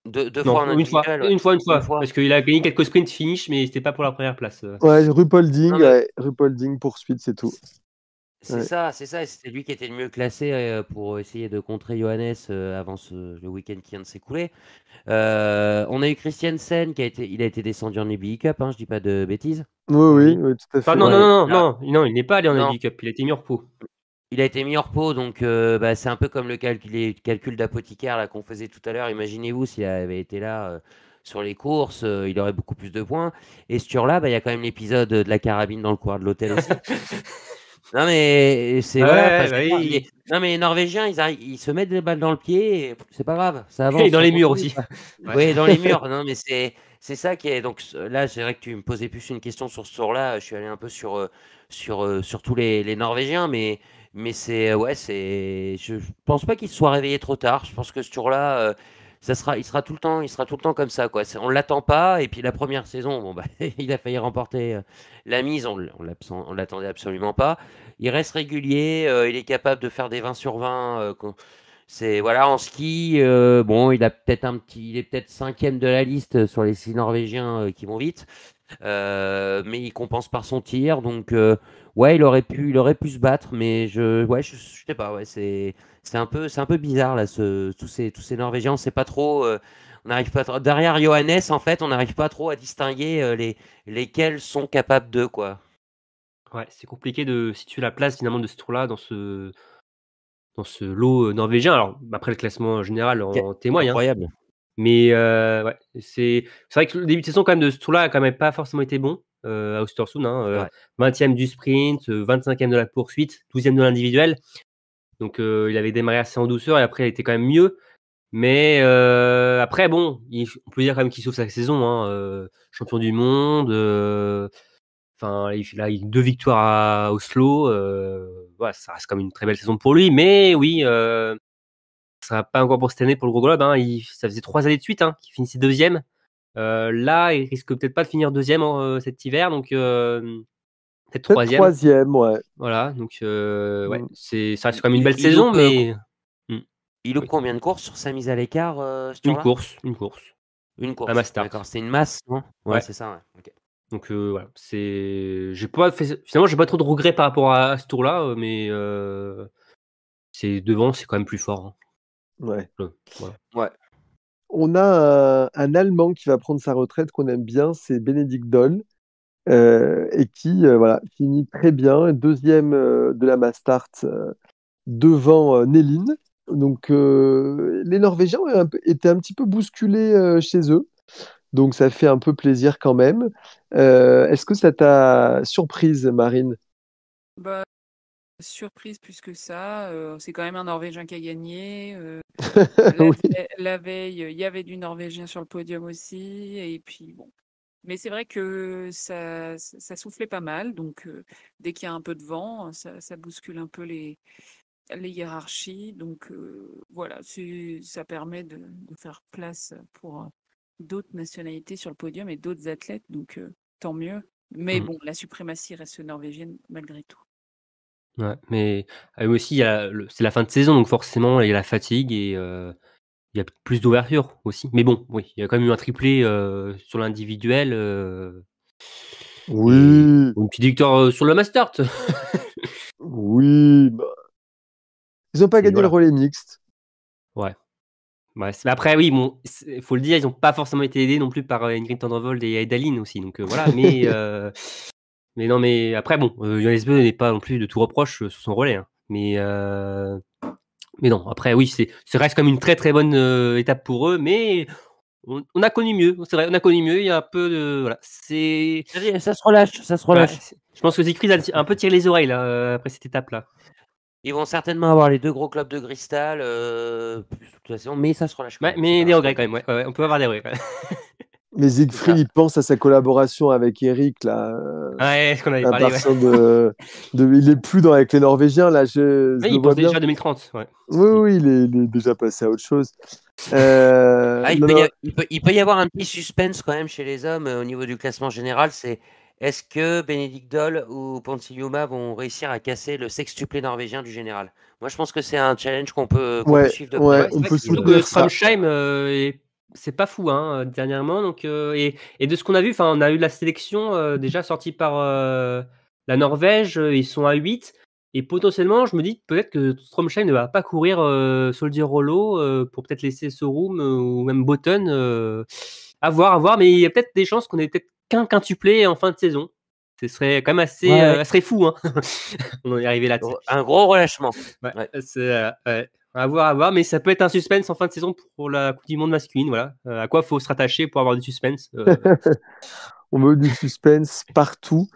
deux fois Non, en une fois. individuel, ouais. Une fois. Une fois. Parce qu'il a gagné quelques sprints finish, mais c'était pas pour la première place. Ouais, Rupolding, Non, mais Rupolding poursuite, c'est tout. c'est Ouais. ça, c'est ça. Et c'était lui qui était le mieux classé pour essayer de contrer Johannes avant le week-end qui vient de s'écouler. On a eu Christiansen il a été descendu en EBI Cup, hein, je dis pas de bêtises. Oui, oui, Oui. oui, tout à Ah fait. non, Ouais. non, il n'est pas allé en Non, League Cup, il a été mis en repos. il a été mis en repos, donc c'est un peu comme le calcul d'apothicaire là qu'on faisait tout à l'heure. Imaginez-vous s'il avait été là sur les courses, il aurait beaucoup plus de points. Et ce là, il y a quand même l'épisode de la carabine dans le couloir de l'hôtel aussi. Non mais c'est voilà, enfin, Ouais, je bah veux dire, oui. non mais les Norvégiens, ils se mettent des balles dans le pied, et c'est pas grave, ça Et avance, dans on les murs continue, aussi. quoi. Ouais. Oui, dans les murs. Non mais c'est ça qui est. Donc là, c'est vrai que tu me posais plus une question sur ce tour-là. Je suis allé un peu sur tous les Norvégiens, mais c'est ouais, je pense pas qu'il se soit réveillé trop tard. Je pense que ce tour-là, il sera tout le temps comme ça, quoi. On l'attend pas. Et puis la première saison, bon bah, il a failli remporter la mise. On l'attendait absolument pas. Il reste régulier. Il est capable de faire des 20 sur 20. C'est voilà, en ski. Bon, il est peut-être cinquième de la liste sur les 6 Norvégiens qui vont vite. Mais il compense par son tir. Donc ouais, il aurait pu se battre, mais je sais pas. Ouais, c'est un peu bizarre là, tous ces Norvégiens. On sait pas trop. On n'arrive pas derrière Johannes, en fait, on n'arrive pas trop à distinguer lesquels sont capables de quoi. Ouais, c'est compliqué de situer la place finalement de ce tour-là dans ce lot norvégien. Alors, après le classement général en témoigne, hein. Incroyable. Mais ouais, c'est vrai que le début de saison quand même de ce tour-là a quand même pas forcément été bon à Östersund. Hein, C'est vrai. 20e du sprint, 25e de la poursuite, 12e de l'individuel. Donc il avait démarré assez en douceur et après il était quand même mieux. Mais après, bon, on peut dire quand même qu'il sauve sa saison. Hein, champion du monde. Enfin, il a eu 2 victoires à Oslo. Voilà, ça reste comme une très belle saison pour lui. Mais oui, ça sera pas encore pour cette année pour le Gros Globe. Hein. Ça faisait 3 années de suite qu'il finissait deuxième. Là, il risque peut-être pas de finir deuxième cet hiver, donc peut-être Peut-être troisième. troisième, ouais. Voilà, donc ouais, Mm. ça reste quand même une belle Il saison, loupe, mais il loupe oui. combien de courses sur sa mise à l'écart, ce Une tour-là? course, Une la course. Mastart. D'accord, c'est une masse, non? Ouais, Ouais. c'est ça, ouais. Ok. Donc voilà, finalement, j'ai pas trop de regrets par rapport à ce tour-là, mais c'est devant, c'est quand même plus fort. Hein. Ouais. Voilà. Ouais. On a un Allemand qui va prendre sa retraite qu'on aime bien, c'est Benedikt Doll, et qui voilà, finit très bien, deuxième de la Mastart devant Nélin. Donc les Norvégiens étaient un petit peu bousculés chez eux, donc ça fait un peu plaisir quand même. Est-ce que ça t'a surprise, Marine? Bah, surprise plus que ça. C'est quand même un Norvégien qui a gagné. Oui. La veille, il y avait du Norvégien sur le podium aussi. Et puis bon. Mais c'est vrai que ça soufflait pas mal. Donc dès qu'il y a un peu de vent, ça bouscule un peu les hiérarchies. Donc voilà, ça permet de faire place pour d'autres nationalités sur le podium et d'autres athlètes. Donc tant mieux. Mais bon, la suprématie reste norvégienne malgré tout. Ouais, mais aussi, c'est la fin de saison, donc forcément, il y a la fatigue et il y a plus d'ouverture aussi. Mais bon, oui, il y a quand même eu un triplé sur l'individuel et Oui, une petite victoire sur le Mastart. oui. Bah, ils n'ont pas gagné le Voilà. relais mixte. Ouais. Mais après, oui, bon, il faut le dire, ils n'ont pas forcément été aidés non plus par Ingrid Tendrevold et Edaline aussi. Donc voilà, mais non, mais après, bon, Johannes Beu n'est pas non plus de tout reproche sur son relais. Hein. Mais Mais non, après, oui, ça reste comme une très très bonne étape pour eux, mais on a connu mieux. C'est vrai, on a connu mieux. Il y a un peu de. Voilà. Ça se relâche, ça se relâche. Ouais, je pense que Siegfried a un peu tiré les oreilles là, après cette étape-là. Ils vont certainement avoir les 2 gros clubs de cristal, de toute façon, mais ça se relâche quand Ouais, même. mais des regrets quand même. Ouais, on peut avoir des regrets. Mais Siegfried, il pense à sa collaboration avec Eric, là. Ouais, ce qu'on avait À parlé. partir il est plus avec les Norvégiens, là. Je Oui, le il vois pense bien. déjà à 2030. Ouais. Oui, il est déjà passé à autre chose. Il peut y avoir un petit suspense quand même chez les hommes au niveau du classement général. C'est est-ce que Benedikt Doll ou Ponsiluoma vont réussir à casser le sextuplé norvégien du général? Moi, je pense que c'est un challenge qu'on peut suivre de près. Ouais, on c'est peut surtout soutenir que ça. Stromsheim, c'est pas fou dernièrement. Donc, et de ce qu'on a vu, on a eu la sélection déjà sortie par la Norvège. Ils sont à 8. Et potentiellement, je me dis peut-être que Stromsheim ne va pas courir Soldier Rollo pour peut-être laisser Sorum ou même Botten. À voir. Mais il y a peut-être des chances qu'on ait peut-être qu'un quintuplé en fin de saison. Ce serait quand même assez Ouais. ça serait fou. On en est arrivé là. Un gros relâchement. Ouais, Ouais. c'est à voir, mais ça peut être un suspense en fin de saison pour la Coupe du Monde masculine. Voilà. À quoi faut se rattacher pour avoir du suspense On veut du suspense partout.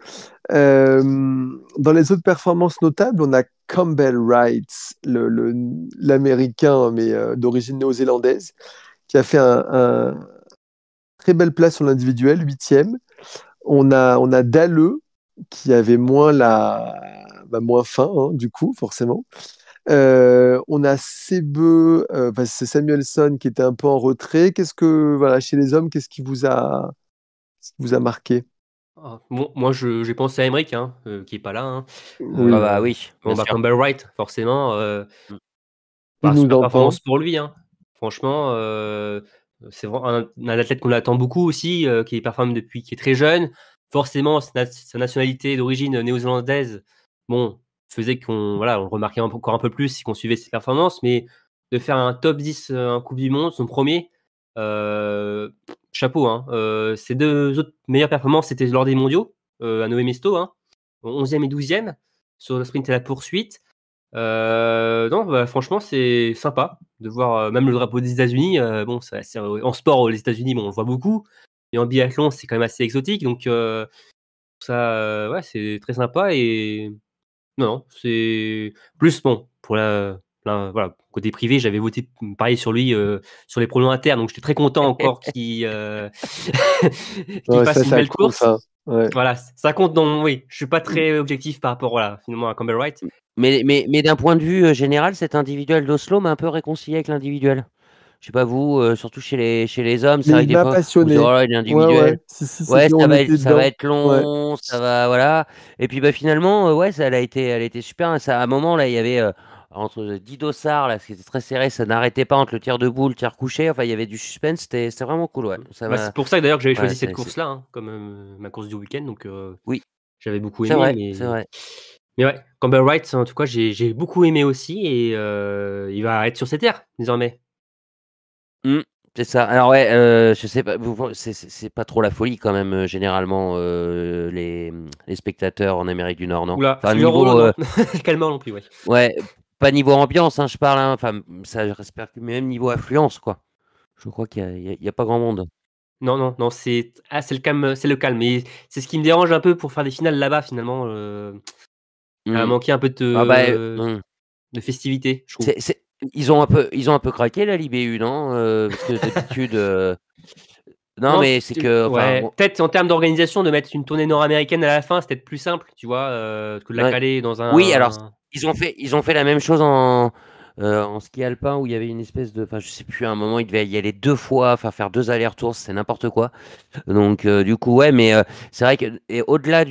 Dans les autres performances notables, on a Campbell Wright, l'Américain, mais d'origine néo-zélandaise, qui a fait un très belle place sur l'individuel, 8e. On a Dalleux, qui avait moins faim, hein, du coup, forcément. On a Sebeu, c'est Samuelson qui était un peu en retrait. Chez les hommes, qu'est-ce qui vous a marqué? Bon, moi, j'ai pensé à Emmerich, qui est pas là. Oui. Oui. Bon, Campbell Wright, forcément. Il nous Super entend. performance pour lui. Franchement, c'est vraiment un athlète qu'on attend beaucoup aussi, qui performe depuis qu'il est très jeune. Forcément, sa nationalité d'origine néo-zélandaise, bon, faisait qu'on on le remarquait encore un peu plus si on suivait ses performances, mais de faire un top 10 en Coupe du Monde, son premier, chapeau. Ses 2 autres meilleures performances, c'était lors des mondiaux, à Nové Mesto, 11e et 12e, sur le sprint et la poursuite. Non, franchement, c'est sympa de voir même le drapeau des États-Unis. Bon, c'est en sport, les États-Unis, on le voit beaucoup. Et en biathlon, c'est quand même assez exotique. Donc, ça, ouais, c'est très sympa. Et non, c'est plus bon pour voilà, côté privé, j'avais voté pareil sur lui sur les pronoms inter. Donc, j'étais très content encore qu'il fasse une belle course. Ouais. Voilà, ça compte. Oui, je suis pas très objectif par rapport finalement à Campbell Wright. Mais d'un point de vue général, cet individuel d'Oslo m'a un peu réconcilié avec l'individuel. Je sais pas vous, surtout chez les hommes, c'est Mais vrai il que des m'a fois, passionné. il est individuel. Ouais, Ça va être long, ça va, voilà. Et puis finalement, elle a été super. Ça, à un moment là, il y avait entre 10 dossards là, c'était très serré, ça n'arrêtait pas entre le tir debout, le tir couché. Enfin, il y avait du suspense, c'était vraiment cool, ouais. C'est pour ça d'ailleurs que j'avais choisi cette course-là, comme ma course du week-end. Donc, oui, j'avais beaucoup aimé. C'est vrai. Mais ouais, Campbell Wright, en tout cas, j'ai beaucoup aimé aussi, et il va être sur ses terres désormais. C'est ça. Alors ouais, je sais pas, c'est pas trop la folie quand même généralement les spectateurs en Amérique du Nord, non? Oula, Enfin, niveau calmement non plus, ouais. Ouais, pas niveau ambiance, je parle. Enfin, ça respecte, mais même niveau affluence, quoi. Je crois qu'il y a pas grand monde. Non, c'est le calme, c'est le calme. Et c'est ce qui me dérange un peu pour faire des finales là-bas finalement. Ça a manqué un peu de festivité, je trouve. Ils ont un peu craqué la l'IBU, non? Parce que d'habitude. Non, mais c'est que. Peut-être en termes d'organisation, de mettre une tournée nord-américaine à la fin, c'était plus simple, tu vois, que de la caler dans un. Oui, alors ils ont fait la même chose en ski alpin où il y avait une espèce de. Enfin, je sais plus, à un moment, il devait y aller 2 fois, faire 2 allers-retours, c'est n'importe quoi. Donc, du coup, ouais, mais c'est vrai que, et au-delà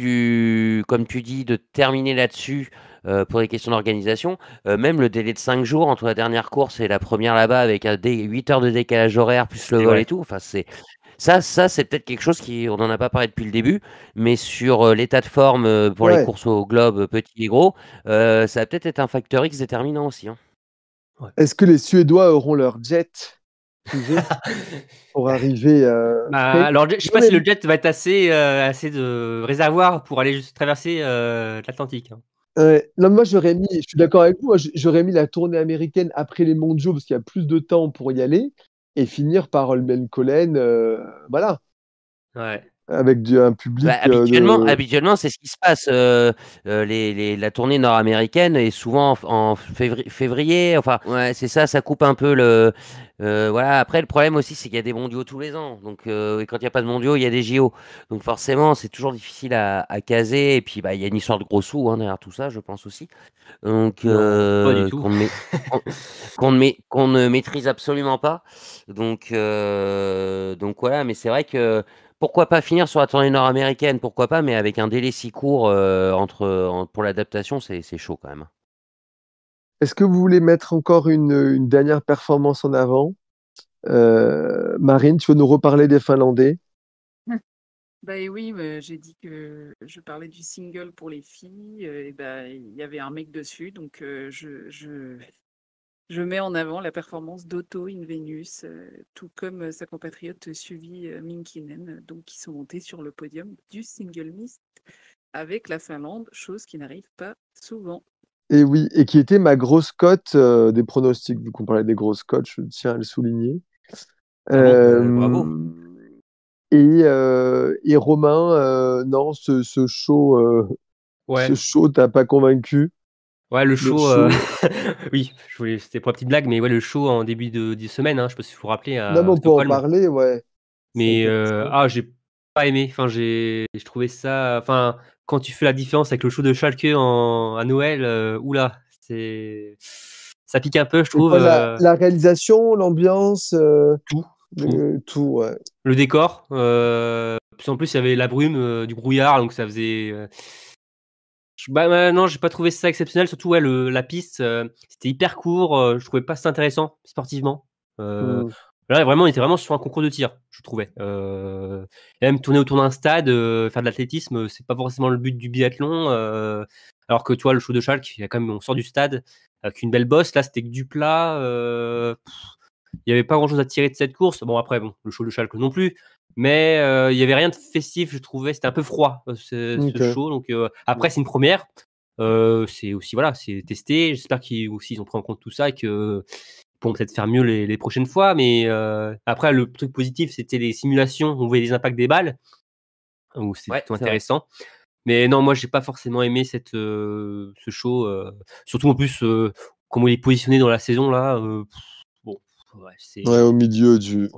comme tu dis, de terminer là-dessus. Pour les questions d'organisation, même le délai de 5 jours entre la dernière course et la première là-bas avec 8 heures de décalage horaire plus le vol et tout, enfin c'est ça c'est peut-être quelque chose on n'en a pas parlé depuis le début, mais sur l'état de forme pour les courses au globe petits et gros, ça va peut-être être un facteur X déterminant aussi. Ouais. Est-ce que les Suédois auront leur jet pour arriver alors, je sais pas si le jet va être assez de réservoir pour aller juste traverser l'Atlantique. Ouais. Non, moi, je suis d'accord avec vous, moi, j'aurais mis la tournée américaine après les mondiaux parce qu'il y a plus de temps pour y aller et finir par Holmen Collen, voilà, Ouais. avec un Bah, public de. habituellement, c'est ce qui se passe. La tournée nord-américaine est souvent en février. Enfin, ouais, c'est ça, ça coupe un peu le. Voilà. Après, le problème aussi, c'est qu'il y a des mondiaux tous les ans. Donc, et quand il n'y a pas de mondiaux, il y a des JO. Donc, forcément, c'est toujours difficile à caser. Et puis, bah, il y a une histoire de gros sous derrière tout ça, je pense aussi. Donc, Non, pas du tout. qu'on ne maîtrise absolument pas. Donc voilà. Mais c'est vrai que. Pourquoi pas finir sur la tournée nord-américaine? Pourquoi pas, mais avec un délai si court pour l'adaptation, c'est chaud quand même. Est-ce que vous voulez mettre encore une dernière performance en avant? Marine, tu veux nous reparler des Finlandais? Bah et oui, j'ai dit que je parlais du single pour les filles, et bah, il y avait un mec dessus, donc je mets en avant la performance d'Otto in Venus, tout comme sa compatriote Suvi Minkinen, donc qui sont montés sur le podium du single mixte avec la Finlande, chose qui n'arrive pas souvent. Et oui, et qui était ma grosse cote des pronostics, vu qu'on parlait des grosses cotes, je tiens à le souligner. Ah bon, bravo. Et Romain, non, Ouais. ce show t'as pas convaincu. Ouais, le Le show, show. oui, c'était pour la petite blague, mais ouais, le show en début de semaine, hein, je sais pas si vous vous rappelez, Non, mais à on peut en Stockholm. parler, ouais. C'est Mais intéressant. j'ai pas aimé. Enfin, j'ai trouvé ça. Enfin, quand tu fais la différence avec le show de Schalke à Noël, oula, ça pique un peu, je C'est trouve. quoi la réalisation, l'ambiance, Tout, tout. tout, ouais. Le décor. Puis en plus, il y avait la brume, du brouillard, donc ça faisait. Non, j'ai pas trouvé ça exceptionnel. Surtout, ouais, la piste, c'était hyper court. Je trouvais pas ça intéressant sportivement. Euh, Mm. Là, vraiment, on était vraiment sur un concours de tir, je trouvais. Et même tourner autour d'un stade, faire de l'athlétisme, c'est pas forcément le but du biathlon. Alors que tu vois, le show de Schalke, il y a quand même, on sort du stade avec une belle bosse. Là, c'était que du plat. Il y avait pas grand chose à tirer de cette course. Bon, après, bon, le show de Schalke non plus. Mais il y avait rien de festif, je trouvais. C'était un peu froid, ce Ok. show. Donc, après, c'est une première. C'est aussi, voilà, c'est testé. J'espère qu'ils aussi ils ont pris en compte tout ça et que pourront peut-être faire mieux les prochaines fois. Mais après, le truc positif, c'était les simulations. On voyait les impacts des balles, où c'était Ouais, plutôt c'est vrai. intéressant. Mais non, moi, j'ai pas forcément aimé ce show. Surtout en plus, comment il est positionné dans la saison là. Bon, ouais, Ouais, au milieu du.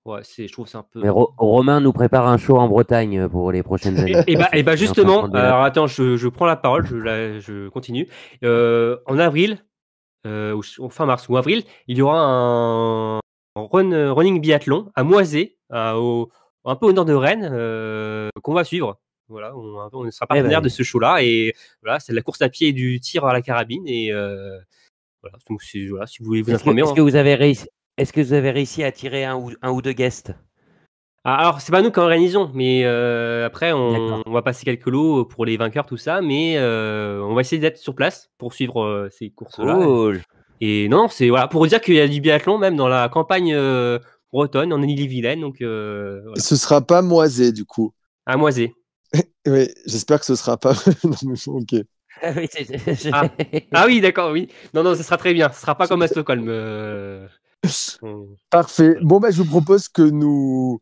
ouais, je trouve que c'est un Mais peu. Romain nous prépare un show en Bretagne pour les prochaines années. Et bah Il est en train de justement, prendre des notes. alors attends, je prends la parole, je continue. En avril, ou fin mars ou avril, il y aura un running biathlon à Moisé, un peu au nord de Rennes, qu'on va suivre. Voilà, on sera Eh partenaire de ben, ce show-là et voilà, c'est de la course à pied et du tir à la carabine et voilà, donc voilà, si vous voulez vous informer. est-ce que vous avez réussi, est-ce que vous avez réussi à tirer un ou deux guests? Alors, c'est pas nous qui organisons, mais après, D'accord. on va passer quelques lots pour les vainqueurs, tout ça, mais on va essayer d'être sur place pour suivre ces courses-là. Cool. Et non, c'est voilà, pour vous dire qu'il y a du biathlon même dans la campagne bretonne, en Ille-et-Vilaine, donc voilà, Ce sera pas Moisé, du coup. à Moisé. Oui, j'espère que ce sera pas. Non, mais bon, ok. Ah oui, Ah. Ah oui, d'accord, oui. Non, non, ce sera très bien. Ce sera pas comme à Stockholm. Parfait. Voilà. Bon, bah, je vous propose que nous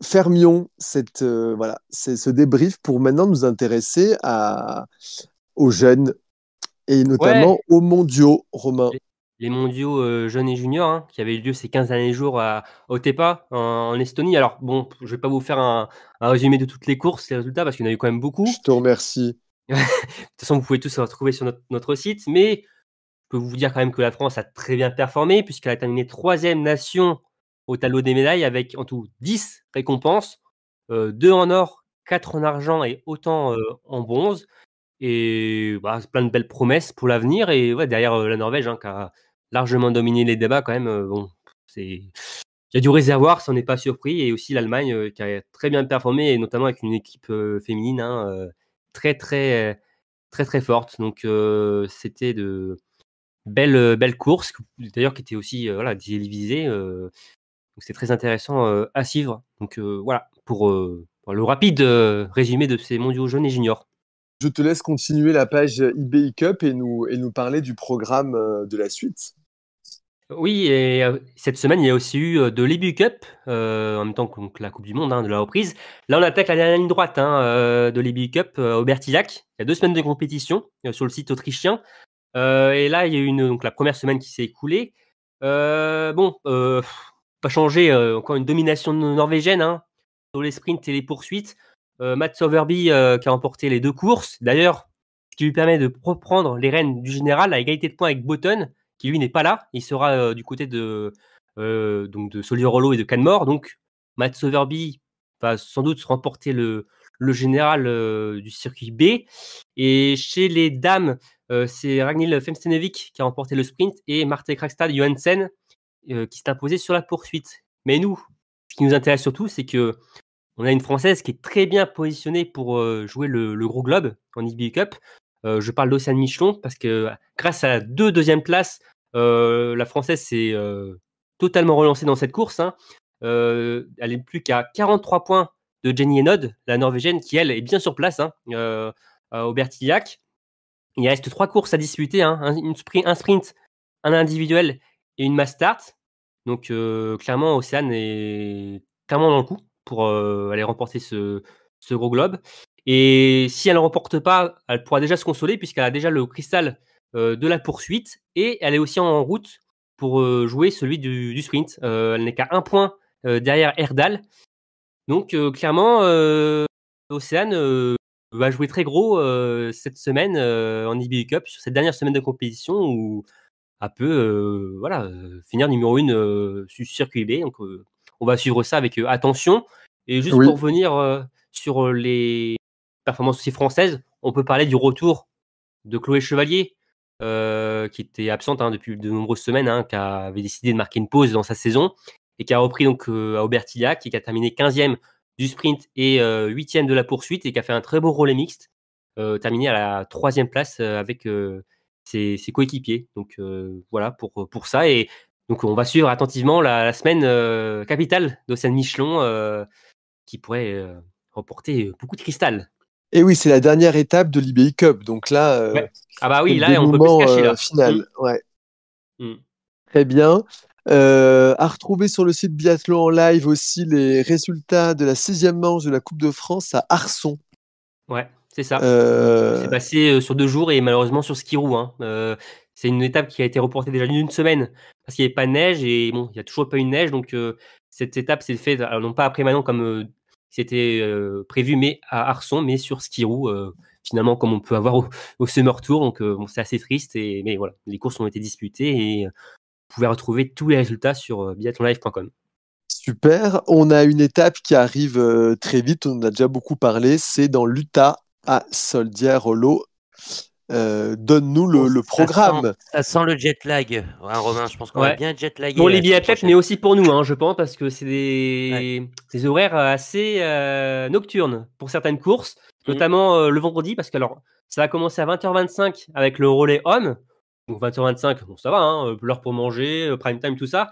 fermions ce débrief pour maintenant nous intéresser aux jeunes et Ouais, notamment aux mondiaux, Romain. les mondiaux jeunes et juniors hein, qui avaient eu lieu ces 15 derniers jours à Otepää en Estonie. Alors bon, je vais pas vous faire un résumé de toutes les courses, les résultats, parce qu'il y en a eu quand même Je beaucoup. te remercie. De toute façon, vous pouvez tous les retrouver sur notre site, mais je peux vous dire quand même que la France a très bien performé puisqu'elle a terminé 3e nation au tableau des médailles avec en tout 10 récompenses, 2 en or, 4 en argent et autant en bronze. Et bah, plein de belles promesses pour l'avenir. Et ouais, derrière la Norvège, hein, qui a largement dominé les débats quand même. Bon, il y a du réservoir, si on n'est pas surpris. Et aussi l'Allemagne qui a très bien performé, et notamment avec une équipe féminine très, très, très, très forte. Donc c'était de belles courses, d'ailleurs qui étaient aussi voilà, télévisées. Donc c'est très intéressant à suivre. Donc voilà, pour le rapide résumé de ces mondiaux jeunes et juniors. je te laisse continuer la page IBI Cup et nous parler du programme de la suite. Oui, et cette semaine, il y a aussi eu de l'EBU Cup, en même temps que donc, la Coupe du Monde, de la reprise. Là, on attaque la dernière ligne droite de l'EBU Cup au Bertillac. Il y a 2 semaines de compétition sur le site autrichien. Et là, il y a eu donc la première semaine qui s'est écoulée. Pas changé, encore une domination norvégienne sur les sprints et les poursuites. Mats Overby qui a remporté les 2 courses. D'ailleurs, ce qui lui permet de reprendre les rênes du général à égalité de points avec Button, qui lui n'est pas là. Il sera du côté de Solierolo et de Canmore. Donc, Mats Overby va sans doute remporter le général du circuit B. Et chez les dames, c'est Ragnhild Femstenevic qui a remporté le sprint et Marte Krakstad Johansen qui s'est imposée sur la poursuite. Mais nous, ce qui nous intéresse surtout, c'est que on a une Française qui est très bien positionnée pour jouer le gros globe en IBU Cup. Je parle d'Océane Michelon parce que grâce à 2 deuxièmes places, la Française s'est totalement relancée dans cette course. Elle n'est plus qu'à 43 points de Jenny Hinault, la Norvégienne, qui elle est bien sur place au Bertillac. Il reste 3 courses à disputer, un sprint, un individuel et une mass start. Donc clairement, Océane est clairement dans le coup pour aller remporter ce gros globe. Et si elle ne remporte pas, elle pourra déjà se consoler puisqu'elle a déjà le cristal de la poursuite et elle est aussi en route pour jouer celui du sprint. Elle n'est qu'à 1 point derrière Erdal. Donc clairement, Océane va jouer très gros cette semaine en IBU Cup sur cette dernière semaine de compétition où elle peut finir numéro 1 sur circuit B. Donc on va suivre ça avec attention. Et juste pour revenir sur les performances aussi françaises, on peut parler du retour de Chloé Chevalier qui était absente depuis de nombreuses semaines, qui avait décidé de marquer une pause dans sa saison et qui a repris donc à Aubertillac et qui a terminé 15e du sprint et 8e de la poursuite et qui a fait un très beau relais mixte, terminé à la 3e place avec ses coéquipiers. Donc voilà pour ça. Et donc on va suivre attentivement la semaine capitale d'Océane Michelon qui pourrait remporter beaucoup de cristal. Et oui, c'est la dernière étape de l'IBI Cup. Donc là, ouais. Ah bah oui, là on peut plus se cacher là. Final. Ouais. Très bien. À retrouver sur le site Biathlon en live aussi les résultats de la 6e manche de la Coupe de France à Arçon. Ouais, c'est ça. C'est passé sur 2 jours et malheureusement sur ski roue. C'est une étape qui a été reportée déjà d'une semaine parce qu'il n'y avait pas de neige et bon, il n'y a toujours pas eu de neige. Donc cette étape s'est faite, non pas après Manon comme c'était prévu, mais à Arçon, mais sur ski roue. Finalement, comme on peut avoir au Summer Tour. Donc c'est assez triste. Mais voilà, les courses ont été disputées et vous pouvez retrouver tous les résultats sur biathlonlive.com. Super. On a une étape qui arrive très vite. On en a déjà beaucoup parlé. C'est dans l'Utah à Soldier-Hollow. Donne-nous le programme. Ça sent le jet lag, Romain. Je pense qu'on va bien jet laguer. Pour les biathlètes, mais aussi pour nous, je pense, parce que c'est des horaires assez nocturnes pour certaines courses, notamment le vendredi, parce que alors, ça va commencer à 20h25 avec le relais homme. Donc 20h25, bon, ça va, l'heure pour manger, prime time, tout ça.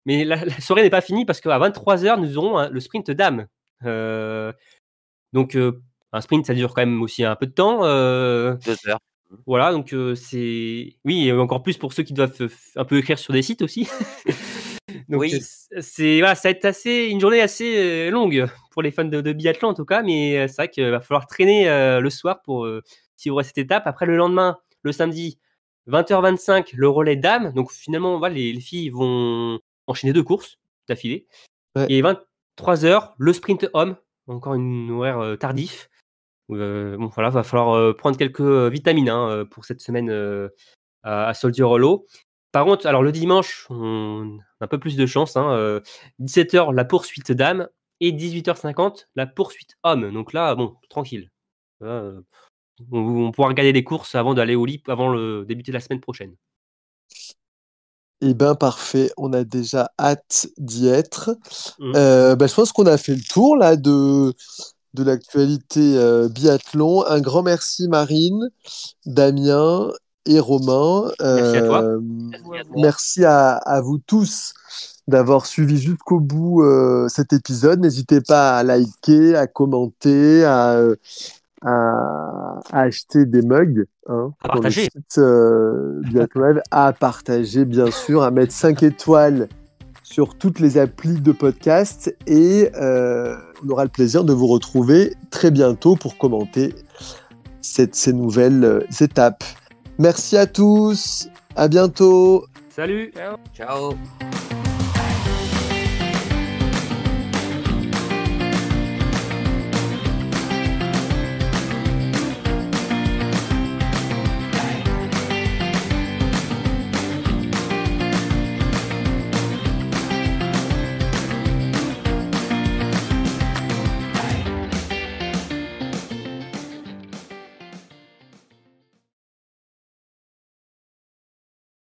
Mais la soirée n'est pas finie parce qu'à 23h, nous aurons le sprint dames. Donc, un sprint, ça dure quand même aussi un peu de temps. 2 heures. Voilà, donc c'est... Oui, et encore plus pour ceux qui doivent un peu écrire sur des sites aussi. Donc, oui. Ça va être une journée assez longue pour les fans de biathlon en tout cas, mais c'est vrai qu'il va falloir traîner le soir pour suivre cette étape. Après, le lendemain, le samedi, 20h25, le relais dames. Donc finalement, les filles vont enchaîner 2 courses d'affilée. Ouais. Et 23h, le sprint homme, encore une horaire tardif. Va falloir prendre quelques vitamines pour cette semaine à Soldier-Hollow. Par contre, alors le dimanche, on a un peu plus de chance. 17h, la poursuite dames et 18h50, la poursuite homme. Donc là, tranquille. On pourra regarder les courses avant d'aller au lit, avant le débuter la semaine prochaine. Eh bien, parfait. On a déjà hâte d'y être. Je pense qu'on a fait le tour là de l'actualité biathlon. Un grand merci Marine, Damien et Romain. Merci à toi. Merci à vous tous d'avoir suivi jusqu'au bout cet épisode. N'hésitez pas à liker, à commenter, à à acheter des mugs À sur le partager. site Biathlon Live, à partager bien sûr, à mettre 5 étoiles sur toutes les applis de podcast et on aura le plaisir de vous retrouver très bientôt pour commenter ces nouvelles étapes. Merci à tous, à bientôt. Salut. Ciao.